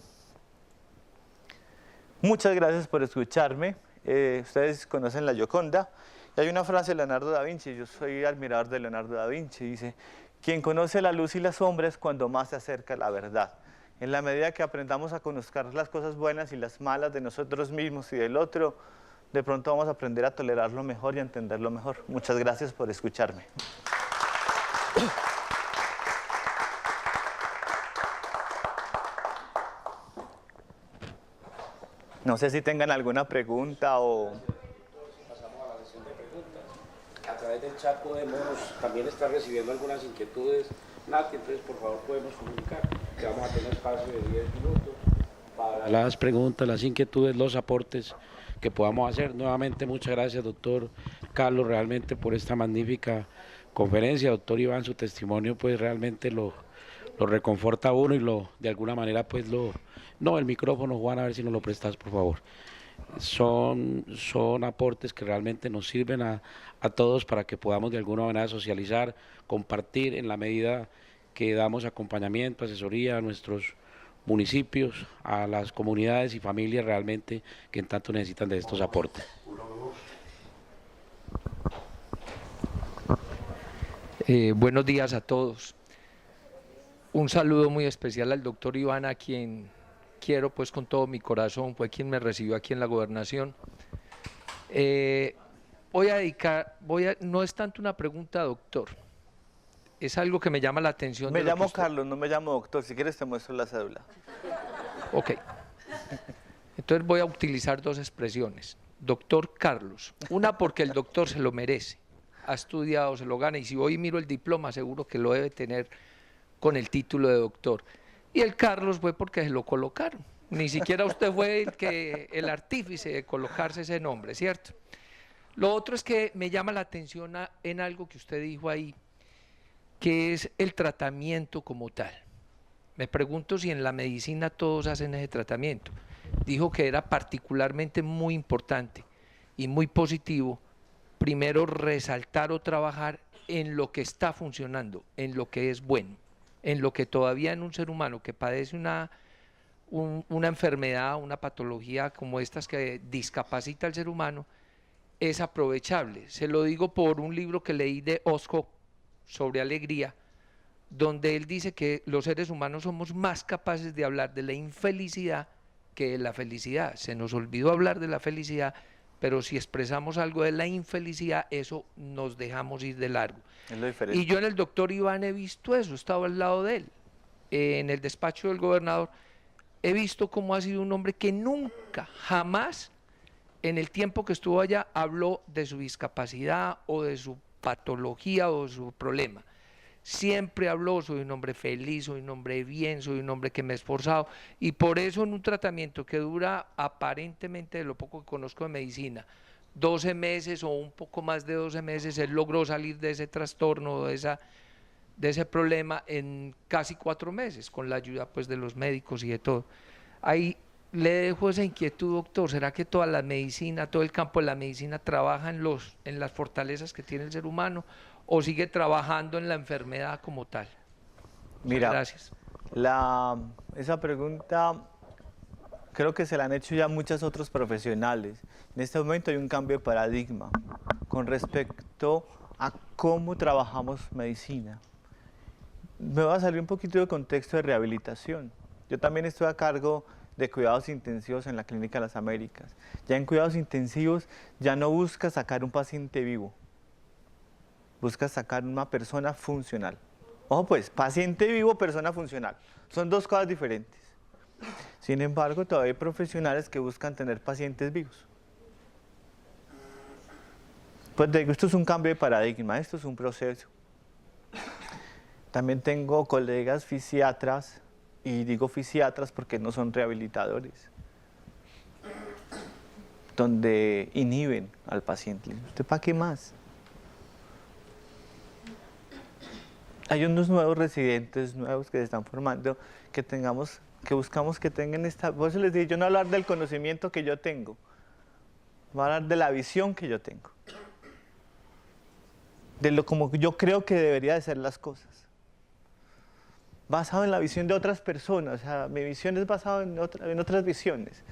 [SPEAKER 4] Muchas gracias por escucharme. Ustedes conocen la Gioconda, y hay una frase de Leonardo da Vinci, yo soy admirador de Leonardo da Vinci, dice: quien conoce la luz y la sombra es cuando más se acerca a la verdad. En la medida que aprendamos a conocer las cosas buenas y las malas de nosotros mismos y del otro, de pronto vamos a aprender a tolerarlo mejor y a entenderlo mejor. Muchas gracias por escucharme. No sé si tengan alguna pregunta o...
[SPEAKER 2] Pasamos a la sesión de preguntas. A través del chat podemos también estar recibiendo algunas inquietudes. Nati, entonces por favor podemos comunicar que vamos a tener espacio de 10 minutos para
[SPEAKER 3] las preguntas, las inquietudes, los aportes que podamos hacer. Nuevamente muchas gracias, doctor Carlos, realmente por esta magnífica conferencia. Doctor Iván, su testimonio pues realmente lo reconforta a uno y de alguna manera pues No, el micrófono, Juan, a ver si nos lo prestas, por favor. Son aportes que realmente nos sirven a todos para que podamos de alguna manera socializar, compartir en la medida que damos acompañamiento, asesoría a nuestros municipios, a las comunidades y familias realmente que en tanto necesitan de estos aportes.
[SPEAKER 5] Buenos días a todos. Un saludo muy especial al doctor Iván, a quien quiero pues con todo mi corazón, fue quien me recibió aquí en la gobernación. No es tanto una pregunta, doctor, es algo que me llama la atención.
[SPEAKER 4] Me llamo Carlos, no me llamo doctor, si quieres te muestro la cédula.
[SPEAKER 5] Ok, entonces voy a utilizar dos expresiones, doctor Carlos, una porque el doctor se lo merece, ha estudiado, se lo gana, y si hoy miro el diploma seguro que lo debe tener con el título de doctor. Y el Carlos fue porque se lo colocaron. Ni siquiera usted fue el artífice de colocarse ese nombre, ¿cierto? Lo otro es que me llama la atención en algo que usted dijo ahí, que es el tratamiento como tal. Me pregunto si en la medicina todos hacen ese tratamiento. Dijo que era particularmente muy importante y muy positivo, primero resaltar o trabajar en lo que está funcionando, en lo que es bueno, en lo que todavía en un ser humano que padece una enfermedad, una patología como estas que discapacita al ser humano, es aprovechable. Se lo digo por un libro que leí de Osho sobre alegría, donde él dice que los seres humanos somos más capaces de hablar de la infelicidad que de la felicidad. Se nos olvidó hablar de la felicidad, pero si expresamos algo de la infelicidad, eso nos dejamos ir de largo.
[SPEAKER 4] Es lo diferente.
[SPEAKER 5] Y yo en el doctor Iván he visto eso, he estado al lado de él, en el despacho del gobernador, he visto cómo ha sido un hombre que nunca, jamás, en el tiempo que estuvo allá, habló de su discapacidad o de su patología o de su problema. Siempre habló: soy un hombre feliz, soy un hombre bien, soy un hombre que me he esforzado, y por eso en un tratamiento que dura aparentemente, de lo poco que conozco de medicina, 12 meses o un poco más de 12 meses, él logró salir de ese trastorno, de ese problema en casi 4 meses, con la ayuda pues de los médicos y de todo. Ahí le dejo esa inquietud, doctor, ¿será que toda la medicina, todo el campo de la medicina trabaja en las fortalezas que tiene el ser humano, o sigue trabajando en la enfermedad como tal?
[SPEAKER 4] Mira,
[SPEAKER 5] gracias.
[SPEAKER 4] Esa pregunta creo que se la han hecho ya muchos otros profesionales. En este momento hay un cambio de paradigma con respecto a cómo trabajamos medicina. me voy a salir un poquito del contexto de rehabilitación. Yo también estoy a cargo de cuidados intensivos en la Clínica de las Américas. Ya en cuidados intensivos ya no busca sacar un paciente vivo, busca sacar una persona funcional. Ojo pues, paciente vivo, persona funcional. Son dos cosas diferentes. Sin embargo, todavía hay profesionales que buscan tener pacientes vivos. Pues digo, esto es un cambio de paradigma, esto es un proceso. También tengo colegas fisiatras, y digo fisiatras porque no son rehabilitadores, donde inhiben al paciente. ¿Usted para qué más? Hay unos nuevos residentes nuevos que se están formando, que buscamos que tengan esta... Por eso les digo, yo no voy a hablar del conocimiento que yo tengo, voy a hablar de la visión que yo tengo, de lo como yo creo que debería de ser las cosas, basado en la visión de otras personas. O sea, mi visión es basada en otras visiones.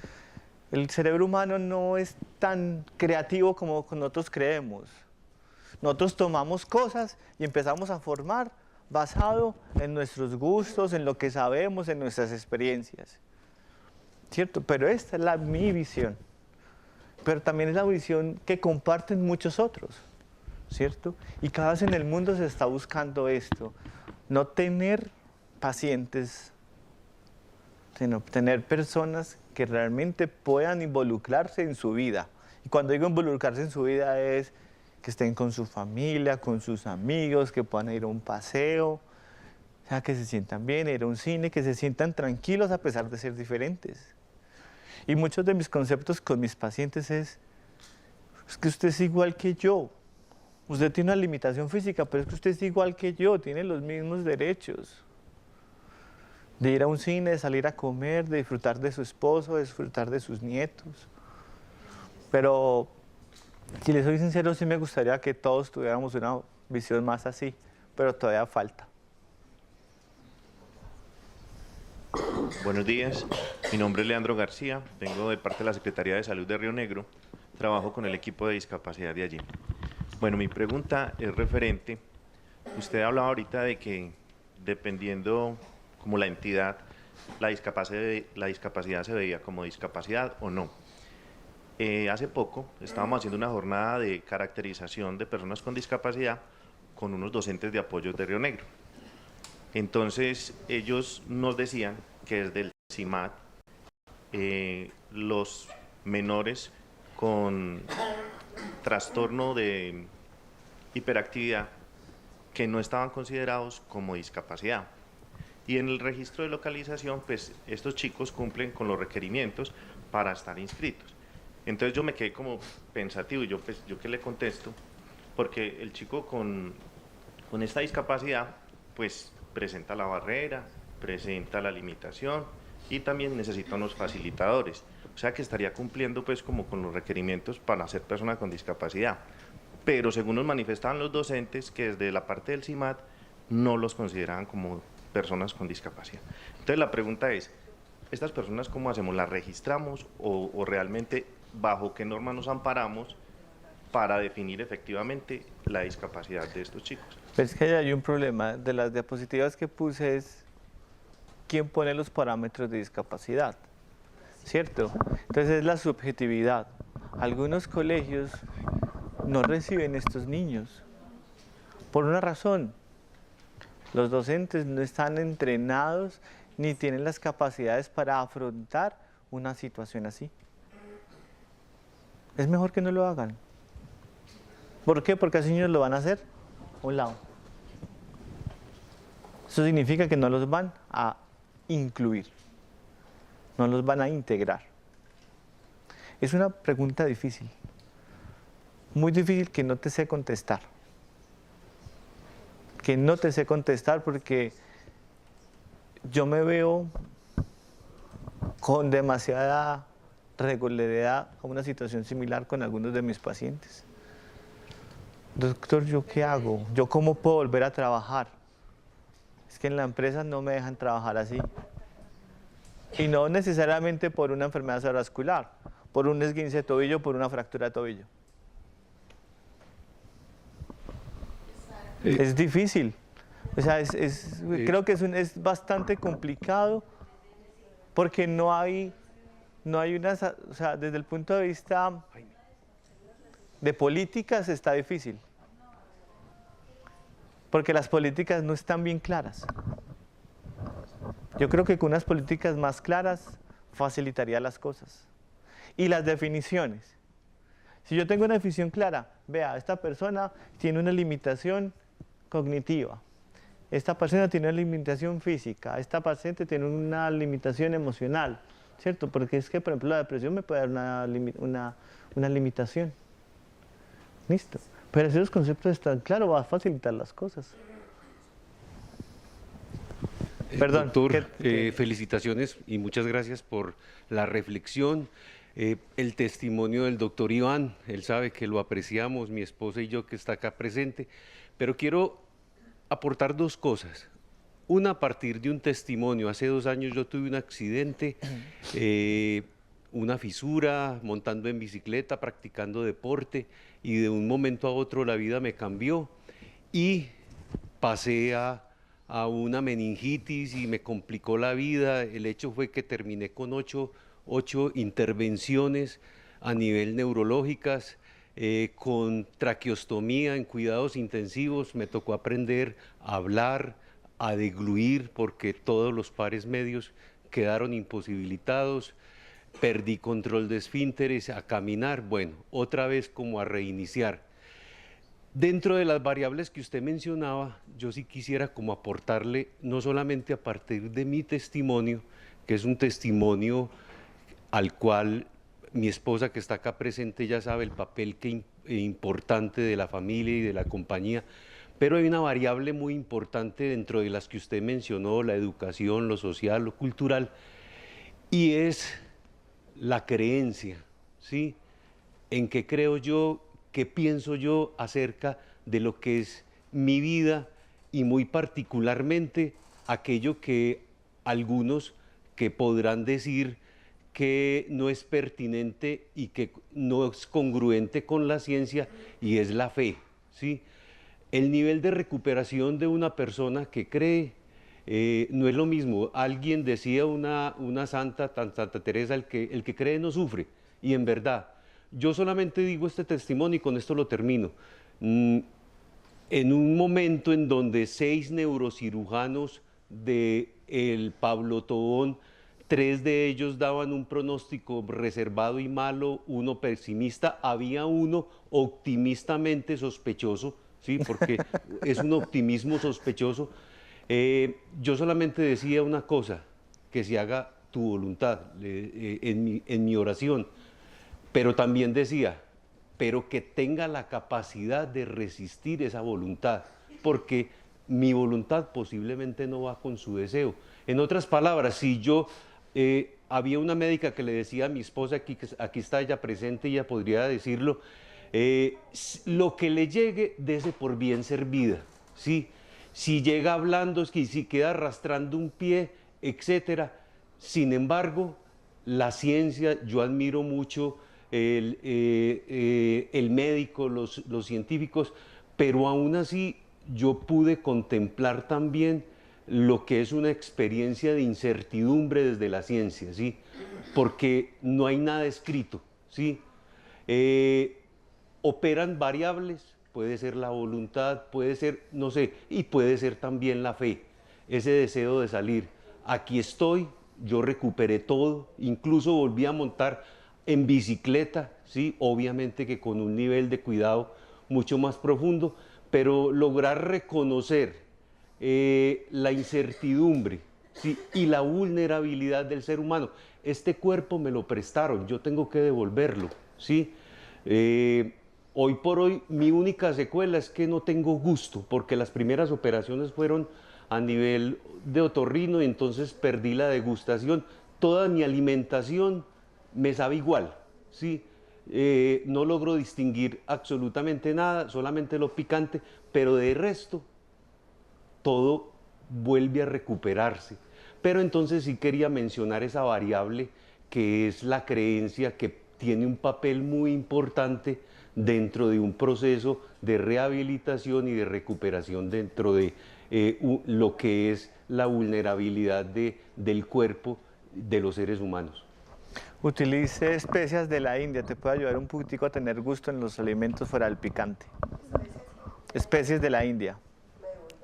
[SPEAKER 4] El cerebro humano no es tan creativo como nosotros creemos. Nosotros tomamos cosas y empezamos a formar basado en nuestros gustos, en lo que sabemos, en nuestras experiencias, ¿cierto? Pero esta es mi visión, pero también es la visión que comparten muchos otros, ¿cierto? Y cada vez en el mundo se está buscando esto, no tener pacientes, sino tener personas que realmente puedan involucrarse en su vida. Y cuando digo involucrarse en su vida es que estén con su familia, con sus amigos, que puedan ir a un paseo, o sea, que se sientan bien, ir a un cine, que se sientan tranquilos a pesar de ser diferentes. Y muchos de mis conceptos con mis pacientes es que usted es igual que yo. Usted tiene una limitación física, pero es que usted es igual que yo, tiene los mismos derechos. De ir a un cine, de salir a comer, de disfrutar de su esposo, de disfrutar de sus nietos. Pero, si les soy sincero, sí me gustaría que todos tuviéramos una visión más así, pero todavía falta.
[SPEAKER 6] Buenos días, mi nombre es Leandro García, vengo de parte de la Secretaría de Salud de Río Negro, trabajo con el equipo de discapacidad de allí. Bueno, mi pregunta es referente, usted hablaba ahorita de que dependiendo como la entidad, la discapacidad se veía como discapacidad o no. Hace poco estábamos haciendo una jornada de caracterización de personas con discapacidad con unos docentes de apoyo de Río Negro. Entonces ellos nos decían que desde el CIMAD los menores con trastorno de hiperactividad que no estaban considerados como discapacidad. Y en el registro de localización, pues estos chicos cumplen con los requerimientos para estar inscritos. Entonces yo me quedé como pensativo, yo qué le contesto, porque el chico con esta discapacidad, pues presenta la barrera, presenta la limitación y también necesita unos facilitadores. O sea que estaría cumpliendo pues como con los requerimientos para ser persona con discapacidad. Pero según nos manifestaban los docentes, que desde la parte del CIMAD no los consideraban como personas con discapacidad. Entonces la pregunta es, ¿estas personas cómo hacemos? ¿Las registramos o realmente bajo qué norma nos amparamos para definir efectivamente la discapacidad de estos chicos?
[SPEAKER 4] Pues es que hay un problema. De las diapositivas que puse es quién pone los parámetros de discapacidad, ¿cierto? Entonces es la subjetividad. Algunos colegios no reciben estos niños por una razón. Los docentes no están entrenados ni tienen las capacidades para afrontar una situación así. Es mejor que no lo hagan. ¿Por qué? Porque así niños lo van a hacer a un lado. Eso significa que no los van a incluir, no los van a integrar. Es una pregunta difícil, muy difícil que no te sé contestar. Que no te sé contestar porque yo me veo con demasiada regularidad a una situación similar con algunos de mis pacientes. Doctor, ¿yo qué hago? ¿Yo cómo puedo volver a trabajar? Es que en la empresa no me dejan trabajar así. Y no necesariamente por una enfermedad cerebrovascular, por un esguince de tobillo, por una fractura de tobillo. Es difícil, O sea, creo que es bastante complicado porque no hay una, o sea, desde el punto de vista de políticas está difícil. Porque las políticas no están bien claras. Yo creo que con unas políticas más claras facilitaría las cosas. Y las definiciones. Si yo tengo una definición clara, vea, esta persona tiene una limitación cognitiva, esta persona tiene una limitación física, esta paciente tiene una limitación emocional, ¿cierto? Porque es que, por ejemplo, la depresión me puede dar una limitación. Listo. Pero si los conceptos están claros, va a facilitar las cosas. Perdón.
[SPEAKER 7] Doctor, felicitaciones y muchas gracias por la reflexión, el testimonio del doctor Iván. Él sabe que lo apreciamos, mi esposa y yo que está acá presente, pero quiero aportar dos cosas. Una, a partir de un testimonio. Hace 2 años yo tuve un accidente, una fisura, montando en bicicleta, practicando deporte, y de un momento a otro la vida me cambió y pasé a una meningitis y me complicó la vida. El hecho fue que terminé con 8 intervenciones a nivel neurológicas, con traqueostomía en cuidados intensivos. Me tocó aprender a hablar, a degluir, porque todos los pares medios quedaron imposibilitados. Perdí control de esfínteres, a caminar, bueno, otra vez como a reiniciar. Dentro de las variables que usted mencionaba, yo sí quisiera como aportarle, no solamente a partir de mi testimonio, que es un testimonio al cual mi esposa que está acá presente ya sabe el papel importante de la familia y de la compañía, pero hay una variable muy importante dentro de las que usted mencionó, la educación, lo social, lo cultural, y es la creencia, ¿sí? En qué creo yo, qué pienso yo acerca de lo que es mi vida y muy particularmente aquello que algunos que podrán decir que no es pertinente y que no es congruente con la ciencia, y es la fe, ¿sí? El nivel de recuperación de una persona que cree no es lo mismo. Alguien decía, una santa, Santa Teresa, el que cree no sufre, y en verdad, yo solamente digo este testimonio y con esto lo termino. En un momento en donde 6 neurocirujanos del Pablo Tobón, 3 de ellos daban un pronóstico reservado y malo, 1 pesimista, había uno optimistamente sospechoso, ¿sí? Porque es un optimismo sospechoso. Yo solamente decía una cosa, que se haga tu voluntad en mi oración, pero también decía, pero que tenga la capacidad de resistir esa voluntad, porque mi voluntad posiblemente no va con su deseo. En otras palabras, si yo, había una médica que le decía a mi esposa, aquí está ella presente, ella podría decirlo, lo que le llegue, dese por bien servida, ¿sí? Si llega hablando, si queda arrastrando un pie, etcétera. Sin embargo, la ciencia, yo admiro mucho el médico, los científicos, pero aún así yo pude contemplar también lo que es una experiencia de incertidumbre desde la ciencia, ¿sí? Porque no hay nada escrito, ¿sí? Operan variables, puede ser la voluntad, puede ser, no sé, y puede ser también la fe, ese deseo de salir. Aquí estoy, yo recuperé todo, incluso volví a montar en bicicleta, ¿sí? Obviamente que con un nivel de cuidado mucho más profundo, pero lograr reconocer la incertidumbre, ¿sí? Y la vulnerabilidad del ser humano. Este cuerpo me lo prestaron, yo tengo que devolverlo, ¿sí? Hoy por hoy mi única secuela es que no tengo gusto, porque las primeras operaciones fueron a nivel de otorrino y entonces perdí la degustación. Toda mi alimentación me sabe igual, ¿sí? No logro distinguir absolutamente nada, solamente lo picante, pero de resto todo vuelve a recuperarse. Pero entonces sí quería mencionar esa variable que es la creencia, que tiene un papel muy importante dentro de un proceso de rehabilitación y de recuperación dentro de lo que es la vulnerabilidad del cuerpo de los seres humanos.
[SPEAKER 4] Utilice especias de la India, te puede ayudar un poquitico a tener gusto en los alimentos fuera del picante. Especies de la India.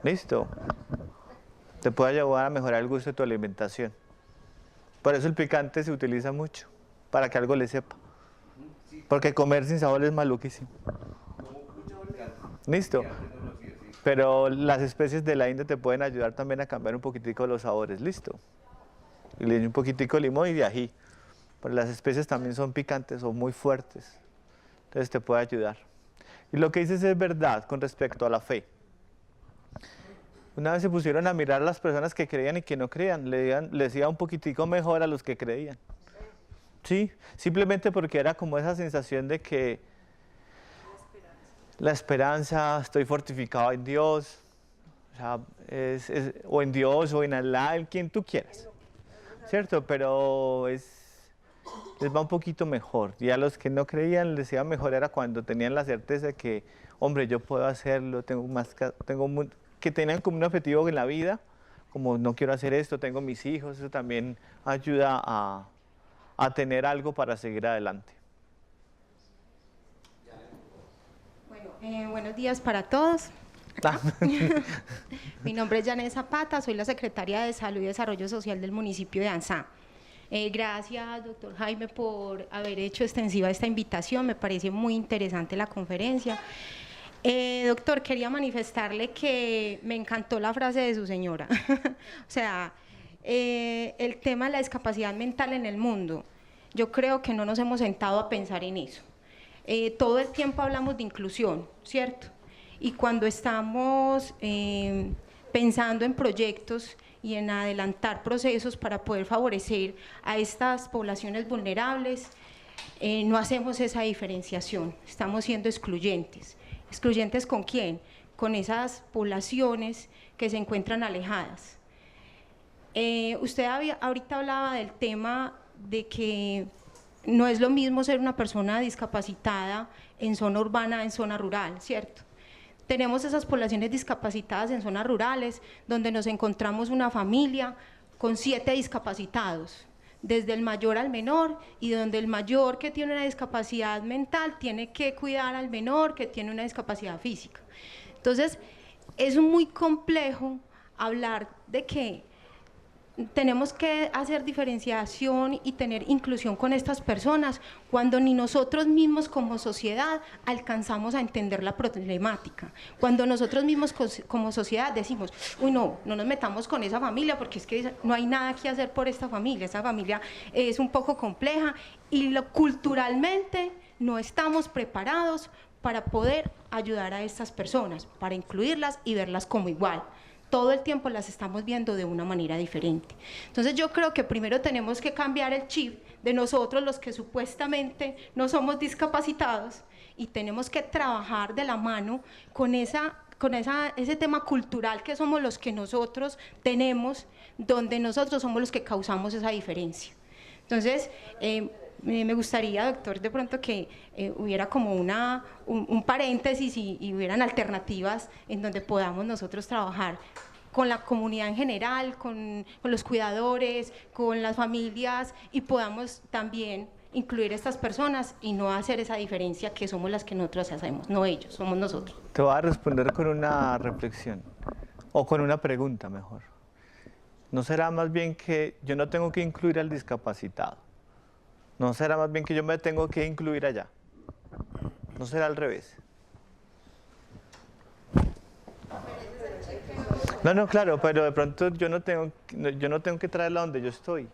[SPEAKER 4] ¿Listo? Te puede ayudar a mejorar el gusto de tu alimentación. Por eso el picante se utiliza mucho, para que algo le sepa. Porque comer sin sabor es maluquísimo. ¿Listo? Pero las especies de la India te pueden ayudar también a cambiar un poquitico los sabores. ¿Listo? Y le echo un poquitico de limón y de ají. Pero las especies también son picantes, son muy fuertes. Entonces te puede ayudar. Y lo que dices es verdad con respecto a la fe. Una vez se pusieron a mirar a las personas que creían y que no creían. Les iba un poquitico mejor a los que creían. Sí, simplemente porque era como esa sensación de que la esperanza, estoy fortificado en Dios, o sea, o en Dios o en Alá, en quien tú quieras. ¿Cierto? Pero les va un poquito mejor. Y a los que no creían les iba mejor era cuando tenían la certeza de que, hombre, yo puedo hacerlo, que tenían como un objetivo en la vida, como no quiero hacer esto, tengo mis hijos, eso también ayuda a tener algo para seguir adelante.
[SPEAKER 8] Bueno, buenos días para todos. Mi nombre es Janet Zapata, soy la secretaria de Salud y Desarrollo Social del municipio de Anzá. Gracias, doctor Jaime, por haber hecho extensiva esta invitación, me parece muy interesante la conferencia. Doctor, quería manifestarle que me encantó la frase de su señora. O sea, el tema de la discapacidad mental en el mundo, yo creo que no nos hemos sentado a pensar en eso. Todo el tiempo hablamos de inclusión, ¿cierto? Y cuando estamos pensando en proyectos y en adelantar procesos para poder favorecer a estas poblaciones vulnerables, no hacemos esa diferenciación, estamos siendo excluyentes. ¿Excluyentes con quién? Con esas poblaciones que se encuentran alejadas. Usted ahorita hablaba del tema de que no es lo mismo ser una persona discapacitada en zona urbana, en zona rural, ¿cierto? Tenemos esas poblaciones discapacitadas en zonas rurales, donde nos encontramos una familia con 7 discapacitados, desde el mayor al menor, y donde el mayor que tiene una discapacidad mental tiene que cuidar al menor que tiene una discapacidad física. Entonces, es muy complejo hablar de que tenemos que hacer diferenciación y tener inclusión con estas personas cuando ni nosotros mismos como sociedad alcanzamos a entender la problemática, cuando nosotros mismos como sociedad decimos, uy, no nos metamos con esa familia porque es que no hay nada que hacer por esta familia es un poco compleja y culturalmente no estamos preparados para poder ayudar a estas personas, para incluirlas y verlas como igual. Todo el tiempo las estamos viendo de una manera diferente. Entonces yo creo que primero tenemos que cambiar el chip de nosotros los que supuestamente no somos discapacitados y tenemos que trabajar de la mano con ese tema cultural que somos los que nosotros tenemos, donde nosotros somos los que causamos esa diferencia. Entonces, me gustaría, doctor, de pronto que hubiera como un paréntesis y hubieran alternativas en donde podamos nosotros trabajar con la comunidad en general, con los cuidadores, con las familias y podamos también incluir a estas personas y no hacer esa diferencia que somos las que nosotros hacemos, no ellos, somos nosotros.
[SPEAKER 4] Te voy a responder con una reflexión o con una pregunta mejor. ¿No será más bien que yo no tengo que incluir al discapacitado? ¿No será más bien que yo me tengo que incluir allá? ¿No será al revés? No, claro, pero de pronto yo no tengo que traerla donde yo estoy.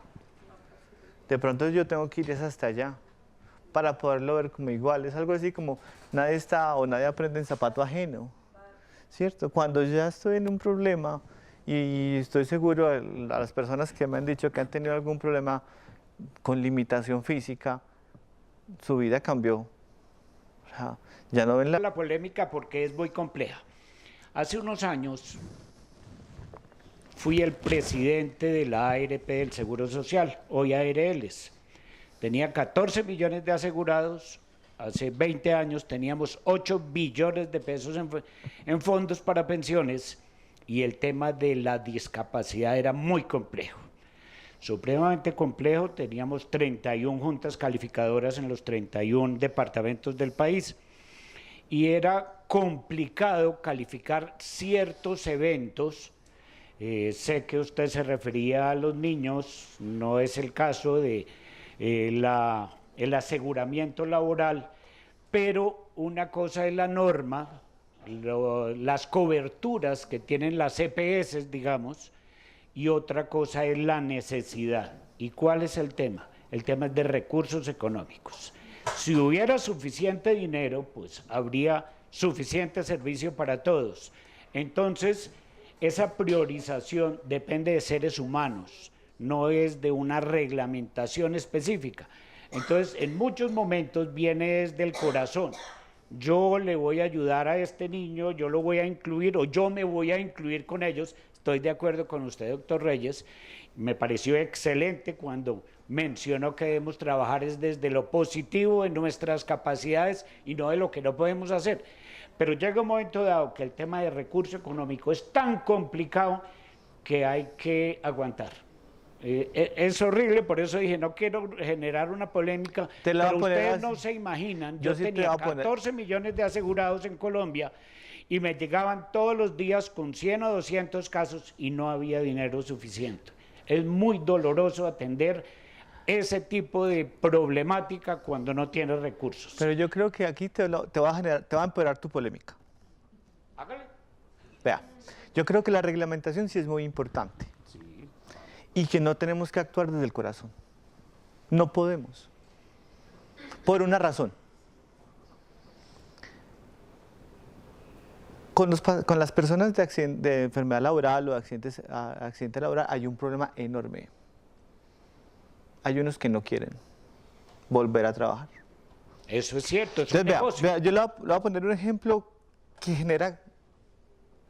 [SPEAKER 4] De pronto yo tengo que ir hasta allá para poderlo ver como igual. Es algo así como nadie aprende en zapato ajeno, ¿cierto? Cuando ya estoy en un problema y estoy seguro a las personas que me han dicho que han tenido algún problema con limitación física, su vida cambió. O sea, ya no ven
[SPEAKER 9] la polémica porque es muy compleja. Hace unos años fui el presidente de la ARP del Seguro Social, hoy ARLs. Tenía 14 millones de asegurados, hace 20 años teníamos 8 billones de pesos en fondos para pensiones y el tema de la discapacidad era muy complejo, supremamente complejo. Teníamos 31 juntas calificadoras en los 31 departamentos del país y era complicado calificar ciertos eventos. Sé que usted se refería a los niños, no es el caso de el aseguramiento laboral, pero una cosa es la norma, las coberturas que tienen las EPS, digamos, y otra cosa es la necesidad. ¿Y cuál es el tema? El tema es de recursos económicos. Si hubiera suficiente dinero, pues habría suficiente servicio para todos. Entonces, esa priorización depende de seres humanos, no es de una reglamentación específica. Entonces, en muchos momentos viene desde el corazón. Yo le voy a ayudar a este niño, yo lo voy a incluir o yo me voy a incluir con ellos. Estoy de acuerdo con usted, doctor Reyes. Me pareció excelente cuando mencionó que debemos trabajar desde lo positivo en nuestras capacidades y no de lo que no podemos hacer. Pero llega un momento dado que el tema de recurso económico es tan complicado que hay que aguantar. Es horrible, por eso dije, no quiero generar una polémica, pero ustedes no se imaginan, yo tenía 14 millones de asegurados en Colombia y me llegaban todos los días con 100 o 200 casos y no había dinero suficiente. Es muy doloroso atender ese tipo de problemática cuando no tienes recursos.
[SPEAKER 4] Pero yo creo que aquí te va a empeorar tu polémica.
[SPEAKER 9] Hágale.
[SPEAKER 4] Vea, yo creo que la reglamentación sí es muy importante. Sí. Y que no tenemos que actuar desde el corazón. No podemos. Por una razón. Con las personas de enfermedad laboral o de accidente laboral hay un problema enorme. Hay unos que no quieren volver a trabajar.
[SPEAKER 9] Eso es cierto, es
[SPEAKER 4] un
[SPEAKER 9] negocio.
[SPEAKER 4] Vea, yo le voy a poner un ejemplo que genera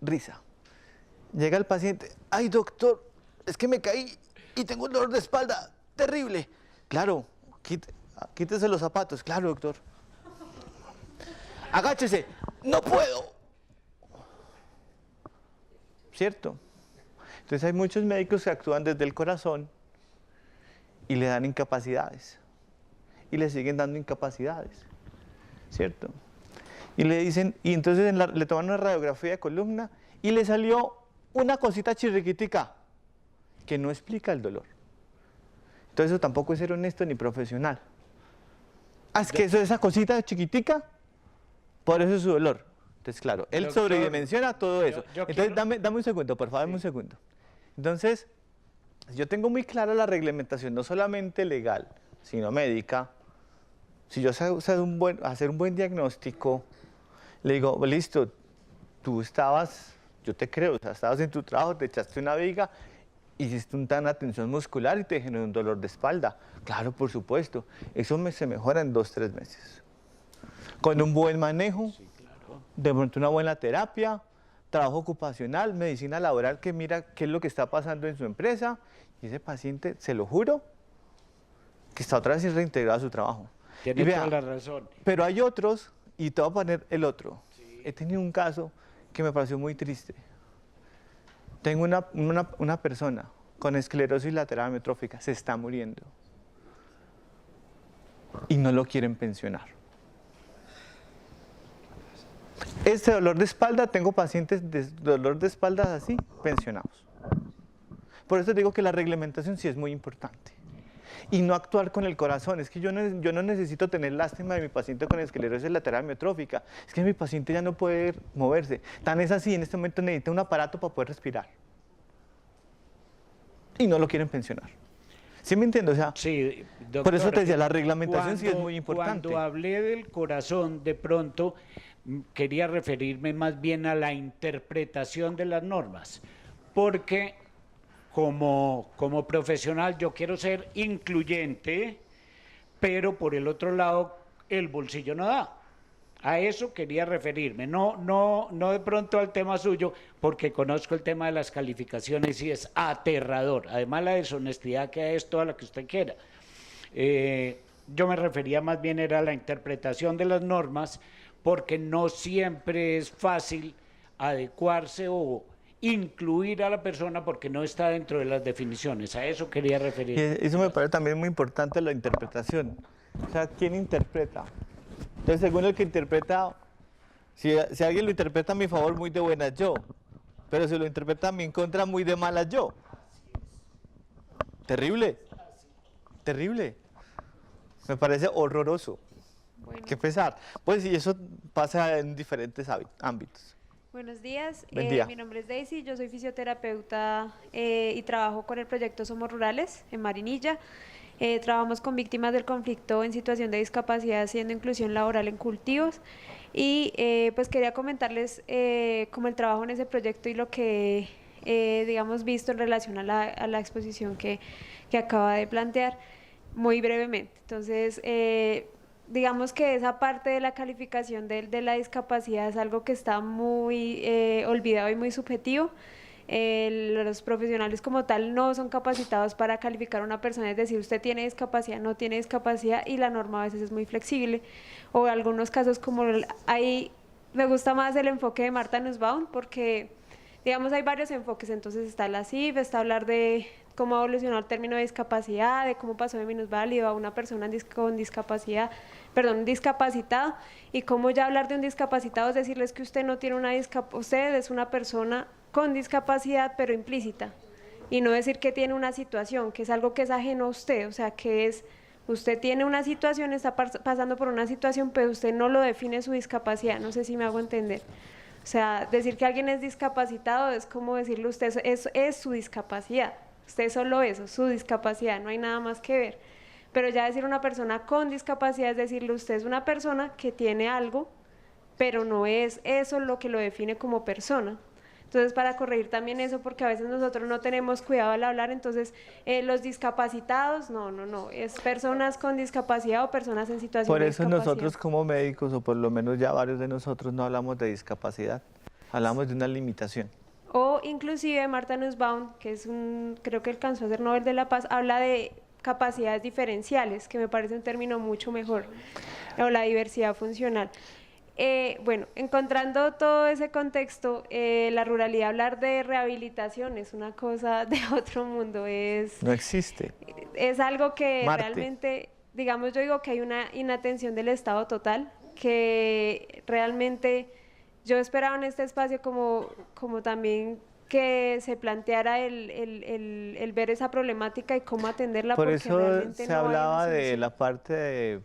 [SPEAKER 4] risa. Llega el paciente, ay doctor, es que me caí y tengo un dolor de espalda terrible. Claro, quítese los zapatos. Claro, doctor. Agáchese, no puedo. ¿Cierto? Entonces hay muchos médicos que actúan desde el corazón y le dan incapacidades. Y le siguen dando incapacidades. ¿Cierto? Y le dicen, y entonces le toman una radiografía de columna y le salió una cosita chirriquitica que no explica el dolor. Entonces eso tampoco es ser honesto ni profesional. Es que esa cosita chiquitica, por eso es su dolor. Entonces, claro, él sobredimensiona todo eso. Entonces, dame un segundo, por favor, dame un segundo. Entonces, yo tengo muy clara la reglamentación, no solamente legal, sino médica. Si yo sé hacer un buen diagnóstico, le digo, listo, tú estabas, yo te creo, o sea, estabas en tu trabajo, te echaste una viga, hiciste una tensión muscular y te generó un dolor de espalda. Claro, por supuesto, eso se mejora en 2 o 3 meses. Con un buen manejo, sí, claro, de pronto una buena terapia, trabajo ocupacional, medicina laboral, que mira qué es lo que está pasando en su empresa, y ese paciente, se lo juro, que está otra vez reintegrado a su trabajo.
[SPEAKER 9] Tiene toda la razón.
[SPEAKER 4] Pero hay otros, y te voy a poner el otro. Sí. He tenido un caso que me pareció muy triste. Tengo una persona con esclerosis lateral amiotrófica, se está muriendo. Y no lo quieren pensionar. Este dolor de espalda, tengo pacientes de dolor de espalda así, pensionados. Por eso digo que la reglamentación sí es muy importante. Y no actuar con el corazón. Es que yo no necesito tener lástima de mi paciente con esclerosis lateral amiotrófica. Es que mi paciente ya no puede moverse. Tan es así, en este momento necesita un aparato para poder respirar. Y no lo quieren pensionar. ¿Sí me entiendo? O sea,
[SPEAKER 9] sí, doctor,
[SPEAKER 4] por eso te decía, la reglamentación sí es muy importante.
[SPEAKER 9] Cuando hablé del corazón, de pronto quería referirme más bien a la interpretación de las normas. Porque como profesional yo quiero ser incluyente, pero por el otro lado el bolsillo no da. A eso quería referirme, no de pronto al tema suyo, porque conozco el tema de las calificaciones y es aterrador. Además la deshonestidad que hay es toda la que usted quiera. yo me refería más bien era a la interpretación de las normas, porque no siempre es fácil adecuarse o incluir a la persona porque no está dentro de las definiciones. A eso quería referir.
[SPEAKER 4] Eso me parece también muy importante, la interpretación. O sea, ¿quién interpreta? Entonces, según el que interpreta, si alguien lo interpreta a mi favor, muy de buenas yo, pero si lo interpreta a mi en contra, muy de malas yo. Terrible, terrible. Me parece horroroso.
[SPEAKER 10] Bueno.
[SPEAKER 4] Qué pesar. Pues y eso pasa en diferentes ámbitos.
[SPEAKER 10] Buenos días,
[SPEAKER 4] Buen día.
[SPEAKER 10] Mi nombre es Daisy, yo soy fisioterapeuta y trabajo con el proyecto Somos Rurales en Marinilla. Trabajamos con víctimas del conflicto en situación de discapacidad haciendo inclusión laboral en cultivos y pues quería comentarles como el trabajo en ese proyecto y lo que digamos visto en relación a la exposición que acaba de plantear muy brevemente. Entonces, digamos que esa parte de la calificación de la discapacidad es algo que está muy olvidado y muy subjetivo. Los profesionales como tal no son capacitados para calificar a una persona, es decir, usted tiene discapacidad, no tiene discapacidad, y la norma a veces es muy flexible, o en algunos casos como ahí me gusta más el enfoque de Marta Nussbaum porque digamos hay varios enfoques, entonces está la CIF, está hablar de cómo evolucionó el término de discapacidad, de cómo pasó de minusválido a una persona con discapacidad, perdón, discapacitado, y cómo ya hablar de un discapacitado es decirles que usted no tiene una discapacidad, usted es una persona con discapacidad pero implícita, y no decir que tiene una situación, que es algo que es ajeno a usted, o sea, que es, usted tiene una situación, está pasando por una situación, pero usted no lo define su discapacidad, no sé si me hago entender. O sea, decir que alguien es discapacitado es como decirle usted es su discapacidad. Usted solo eso, su discapacidad, no hay nada más que ver. Pero ya decir una persona con discapacidad es decirle usted es una persona que tiene algo, pero no es eso lo que lo define como persona. Entonces, para corregir también eso, porque a veces nosotros no tenemos cuidado al hablar, entonces los discapacitados, no, es personas con discapacidad o personas en situación de discapacidad.
[SPEAKER 4] Por eso nosotros como médicos, o por lo menos ya varios de nosotros, no hablamos de discapacidad, hablamos de una limitación.
[SPEAKER 10] O inclusive Marta Nussbaum, que es creo que alcanzó a ser Nobel de la Paz, habla de capacidades diferenciales, que me parece un término mucho mejor, o la diversidad funcional. Bueno, encontrando todo ese contexto, la ruralidad, hablar de rehabilitación es una cosa de otro mundo,
[SPEAKER 4] no existe.
[SPEAKER 10] Es algo que
[SPEAKER 4] Marte.
[SPEAKER 10] realmente, digamos, yo digo que hay una inatención del Estado total, que realmente yo esperaba en este espacio como también que se planteara el ver esa problemática y cómo atenderla.
[SPEAKER 4] Por
[SPEAKER 10] porque
[SPEAKER 4] eso
[SPEAKER 10] realmente
[SPEAKER 4] se
[SPEAKER 10] no hay
[SPEAKER 4] hablaba
[SPEAKER 10] una
[SPEAKER 4] de
[SPEAKER 10] solución.
[SPEAKER 4] la parte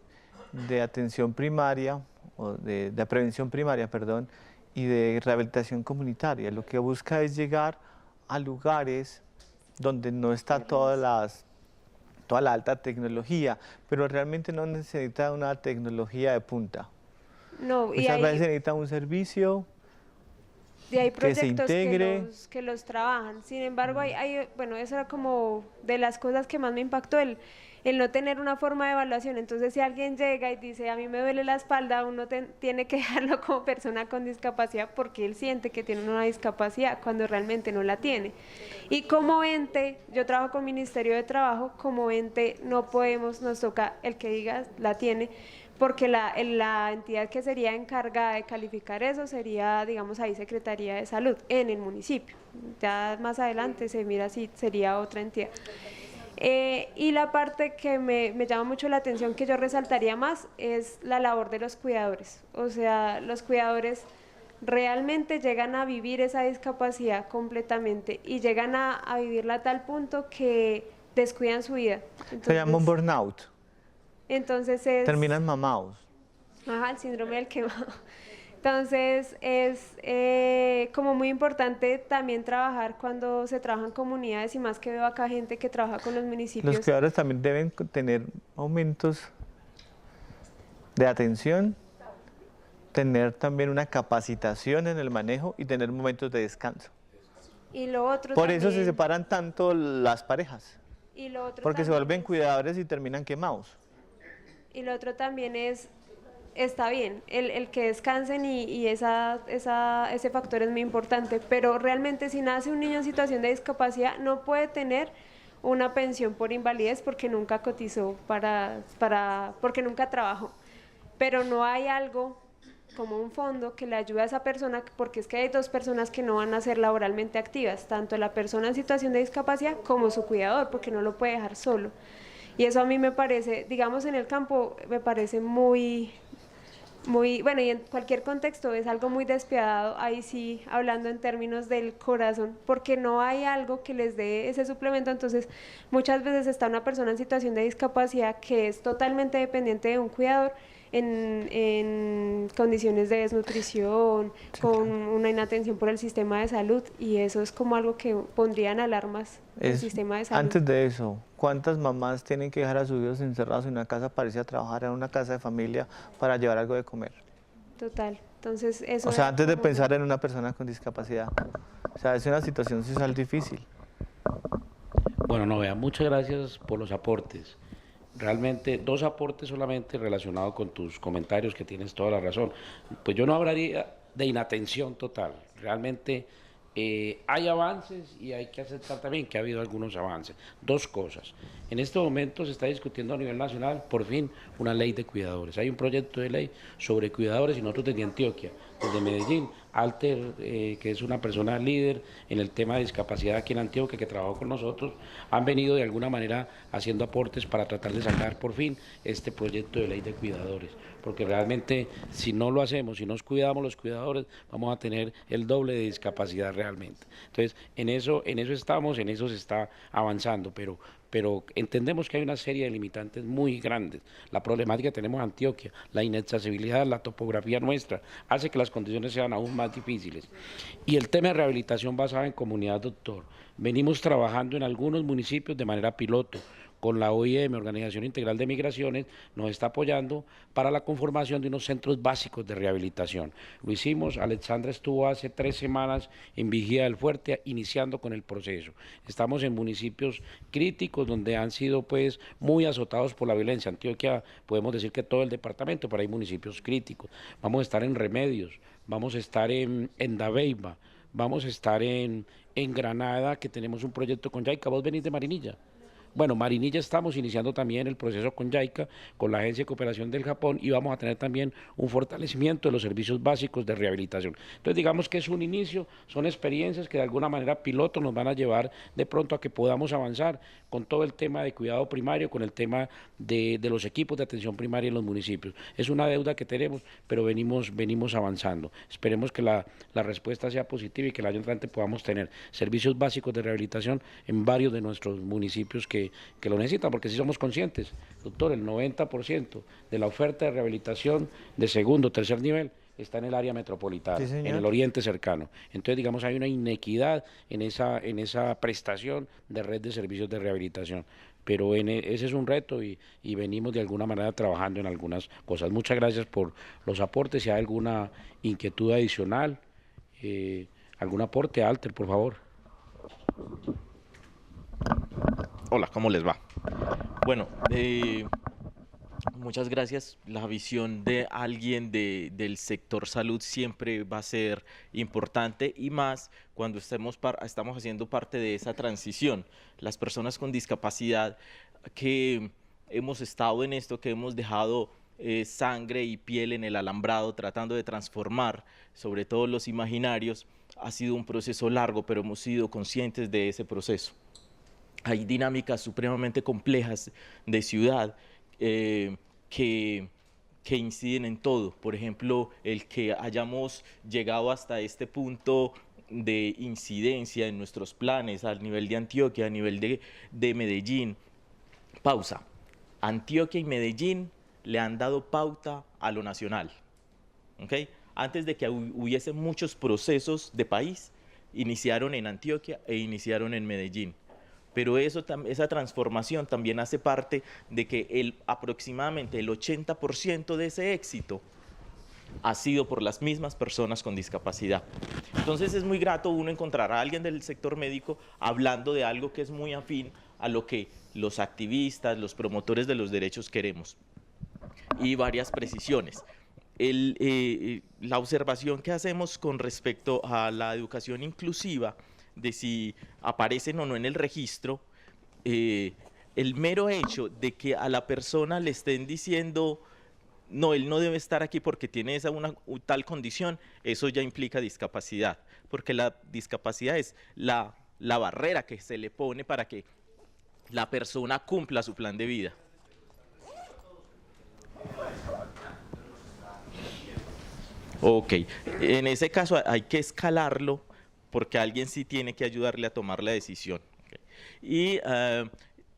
[SPEAKER 4] de atención primaria, o de prevención primaria, perdón, y de rehabilitación comunitaria. Lo que busca es llegar a lugares donde no está toda la alta tecnología, pero realmente no necesita una tecnología de punta.
[SPEAKER 10] No, y
[SPEAKER 4] Muchas veces
[SPEAKER 10] hay,
[SPEAKER 4] necesita un servicio
[SPEAKER 10] y hay
[SPEAKER 4] que se
[SPEAKER 10] proyectos
[SPEAKER 4] integre.
[SPEAKER 10] que los trabajan. Sin embargo, bueno, eso era como de las cosas que más me impactó, el no tener una forma de evaluación. Entonces, si alguien llega y dice, a mí me duele la espalda, uno tiene que dejarlo como persona con discapacidad porque él siente que tiene una discapacidad cuando realmente no la tiene. Y como ente, yo trabajo con Ministerio de Trabajo, como ente no podemos, nos toca el que diga la tiene, porque la entidad que sería encargada de calificar eso sería, digamos, ahí Secretaría de Salud en el municipio. Ya más adelante se mira si sería otra entidad. Y la parte que me llama mucho la atención, que yo resaltaría más, es la labor de los cuidadores. O sea, los cuidadores realmente llegan a vivir esa discapacidad completamente y llegan a vivirla a tal punto que descuidan su vida. Entonces,
[SPEAKER 4] Se llama un burnout.
[SPEAKER 10] Entonces
[SPEAKER 4] Terminan mamados.
[SPEAKER 10] Ajá, el síndrome del quemado. Entonces es como muy importante también trabajar cuando se trabaja en comunidades, y más que veo acá gente que trabaja con los municipios.
[SPEAKER 4] Los cuidadores también deben tener aumentos de atención, tener también una capacitación en el manejo y tener momentos de descanso.
[SPEAKER 10] Y lo otro
[SPEAKER 4] Por eso se
[SPEAKER 10] también-
[SPEAKER 4] separan tanto las parejas,
[SPEAKER 10] y lo otro
[SPEAKER 4] porque se
[SPEAKER 10] también
[SPEAKER 4] vuelven
[SPEAKER 10] es-
[SPEAKER 4] cuidadores y terminan quemados.
[SPEAKER 10] Y lo otro también está bien, el que descansen y ese factor es muy importante, pero realmente si nace un niño en situación de discapacidad no puede tener una pensión por invalidez porque nunca cotizó porque nunca trabajó. Pero no hay algo como un fondo que le ayude a esa persona, porque es que hay dos personas que no van a ser laboralmente activas, tanto la persona en situación de discapacidad como su cuidador, porque no lo puede dejar solo. Y eso a mí me parece, digamos en el campo, me parece muy, bueno, y en cualquier contexto es algo muy despiadado, ahí sí, hablando en términos del corazón, porque no hay algo que les dé ese suplemento. Entonces muchas veces está una persona en situación de discapacidad que es totalmente dependiente de un cuidador, en condiciones de desnutrición, con una inatención por el sistema de salud, y eso es como algo que pondría en alarmas el sistema de salud.
[SPEAKER 4] Antes de eso, ¿cuántas mamás tienen que dejar a sus hijos encerrados en una casa para irse a trabajar en una casa de familia para llevar algo de comer?
[SPEAKER 10] Total, entonces eso...
[SPEAKER 4] O sea, antes de pensar en una persona con discapacidad, o sea, es una situación social difícil.
[SPEAKER 3] Bueno, no, vea, muchas gracias por los aportes. Realmente, dos aportes solamente relacionados con tus comentarios, que tienes toda la razón. Pues yo no hablaría de inatención total. Realmente hay avances y hay que aceptar también que ha habido algunos avances. Dos cosas. En este momento se está discutiendo a nivel nacional, por fin, una ley de cuidadores. Hay un proyecto de ley sobre cuidadores y nosotros desde Antioquia, desde Medellín, Alter, que es una persona líder en el tema de discapacidad aquí en Antioquia, que trabajó con nosotros, han venido de alguna manera haciendo aportes para tratar de sacar por fin este proyecto de ley de cuidadores, porque realmente si no lo hacemos, si nos cuidamos los cuidadores, vamos a tener el doble de discapacidad realmente. Entonces, en eso estamos, en eso se está avanzando, pero entendemos que hay una serie de limitantes muy grandes. La problemática que tenemos en Antioquia, la inaccesibilidad, la topografía nuestra, hace que las condiciones sean aún más difíciles. Y el tema de rehabilitación basada en comunidad, doctor. Venimos trabajando en algunos municipios de manera piloto, con la OIM, Organización Integral de Migraciones, nos está apoyando para la conformación de unos centros básicos de rehabilitación. Lo hicimos, Alexandra estuvo hace 3 semanas en Vigía del Fuerte iniciando con el proceso. Estamos en municipios críticos donde han sido pues muy azotados por la violencia. Antioquia, podemos decir que todo el departamento, pero hay municipios críticos. Vamos a estar en Remedios, vamos a estar en Dabeiba, vamos a estar en Granada, que tenemos un proyecto con Yaica. ¿Vos venís de Marinilla? Bueno, Marinilla estamos iniciando también el proceso con JICA, con la Agencia de Cooperación del Japón, y vamos a tener también un fortalecimiento de los servicios básicos de rehabilitación. Entonces, digamos que es un inicio, son experiencias que de alguna manera piloto nos van a llevar de pronto a que podamos avanzar con todo el tema de cuidado primario, con el tema de los equipos de atención primaria en los municipios. Es una deuda que tenemos, pero venimos avanzando. Esperemos que la respuesta sea positiva y que el año entrante podamos tener servicios básicos de rehabilitación en varios de nuestros municipios que lo necesitan, porque si somos conscientes, doctor, el 90% de la oferta de rehabilitación de segundo, tercer nivel está en el área metropolitana,
[SPEAKER 4] sí,
[SPEAKER 3] en el oriente cercano. Entonces, digamos, hay una inequidad en esa prestación de red de servicios de rehabilitación. Pero ese es un reto y venimos de alguna manera trabajando en algunas cosas. Muchas gracias por los aportes. Si hay alguna inquietud adicional, algún aporte, Alter, por favor.
[SPEAKER 11] Hola, ¿cómo les va? Bueno, muchas gracias. La visión de alguien del sector salud siempre va a ser importante, y más cuando estamos haciendo parte de esa transición. Las personas con discapacidad que hemos estado en esto, que hemos dejado sangre y piel en el alambrado tratando de transformar, sobre todo los imaginarios, ha sido un proceso largo, pero hemos sido conscientes de ese proceso. Hay dinámicas supremamente complejas de ciudad que inciden en todo. Por ejemplo, el que hayamos llegado hasta este punto de incidencia en nuestros planes a nivel de Antioquia, a nivel de Medellín. Pausa. Antioquia y Medellín le han dado pauta a lo nacional. ¿Okay? Antes de que hubiese muchos procesos de país, iniciaron en Antioquia e iniciaron en Medellín. Pero esa transformación también hace parte de que aproximadamente el 80% de ese éxito ha sido por las mismas personas con discapacidad. Entonces es muy grato uno encontrar a alguien del sector médico hablando de algo que es muy afín a lo que los activistas, los promotores de los derechos queremos. Y varias precisiones. La observación que hacemos con respecto a la educación inclusiva, de si aparecen o no en el registro, el mero hecho de que a la persona le estén diciendo, no, él no debe estar aquí porque tiene una tal condición, eso ya implica discapacidad, porque la discapacidad es la barrera que se le pone para que la persona cumpla su plan de vida. Ok, en ese caso hay que escalarlo porque alguien sí tiene que ayudarle a tomar la decisión. Okay.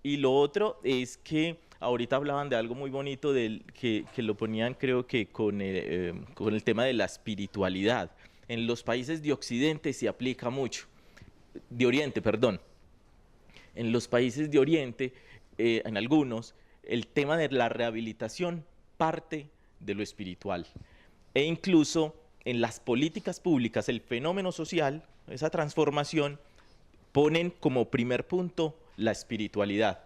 [SPEAKER 11] Y lo otro es que ahorita hablaban de algo muy bonito que lo ponían, creo que con el tema de la espiritualidad. En los países de Occidente se aplica mucho, de Oriente, perdón. En los países de Oriente, en algunos, el tema de la rehabilitación parte de lo espiritual. E incluso en las políticas públicas, el fenómeno social, esa transformación, ponen como primer punto la espiritualidad.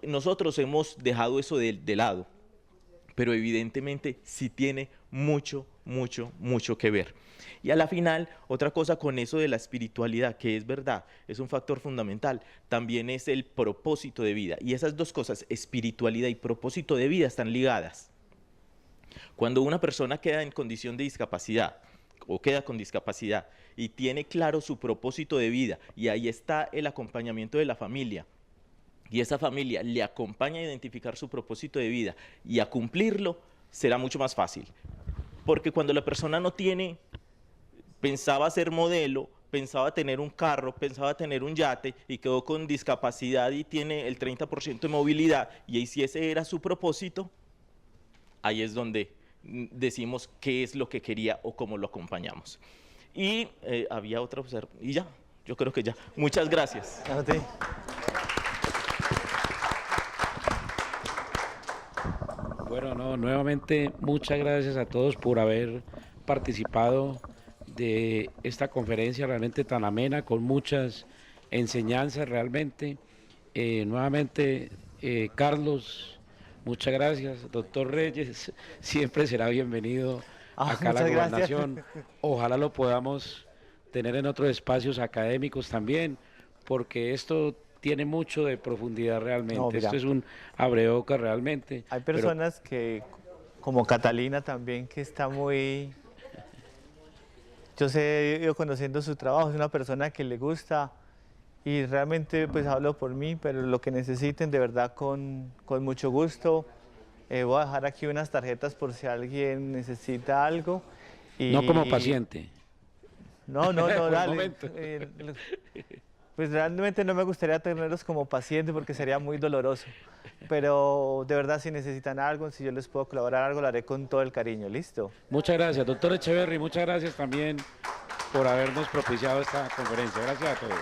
[SPEAKER 11] Nosotros hemos dejado eso de lado, pero evidentemente sí tiene mucho que ver. Y a la final, otra cosa con eso de la espiritualidad, que es verdad, es un factor fundamental, también es el propósito de vida. Y esas dos cosas, espiritualidad y propósito de vida, están ligadas. Cuando una persona queda en condición de discapacidad o queda con discapacidad y tiene claro su propósito de vida, y ahí está el acompañamiento de la familia, y esa familia le acompaña a identificar su propósito de vida y a cumplirlo, será mucho más fácil. Porque cuando la persona no tiene, pensaba ser modelo, pensaba tener un carro, pensaba tener un yate y quedó con discapacidad y tiene el 30% de movilidad, y si ese era su propósito, ahí es donde decimos qué es lo que quería o cómo lo acompañamos. Y había otra observación, y ya, yo creo que ya. Muchas gracias.
[SPEAKER 3] Bueno, no, nuevamente muchas gracias a todos por haber participado de esta conferencia realmente tan amena, con muchas enseñanzas realmente. Nuevamente, Carlos, muchas gracias. Doctor Reyes, siempre será bienvenido acá a la gobernación. Ojalá lo podamos tener en otros espacios académicos también, porque esto tiene mucho de profundidad realmente. No, esto es un abrebocas realmente.
[SPEAKER 4] Hay personas que, como Catalina también, que está muy... Yo sé, he ido conociendo su trabajo, es una persona que le gusta, y realmente pues hablo por mí, pero lo que necesiten de verdad con mucho gusto. Voy a dejar aquí unas tarjetas por si alguien necesita algo.
[SPEAKER 3] No como paciente.
[SPEAKER 4] No, dale. Pues realmente no me gustaría tenerlos como paciente porque sería muy doloroso. Pero de verdad, si necesitan algo, si yo les puedo colaborar algo, lo haré con todo el cariño. ¿Listo?
[SPEAKER 3] Muchas gracias, doctor Echeverry. Muchas gracias también por habernos propiciado esta conferencia. Gracias a todos.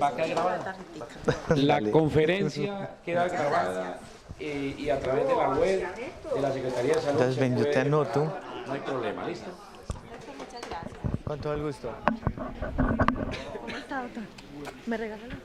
[SPEAKER 5] Va a quedar grabada.
[SPEAKER 3] La conferencia queda grabada y a través de la web de la Secretaría de Salud.
[SPEAKER 4] Entonces, ven, yo te anoto.
[SPEAKER 3] No hay problema, ¿listo?
[SPEAKER 4] Con todo el gusto.
[SPEAKER 12] ¿Cómo está, doctor? ¿Me regala la...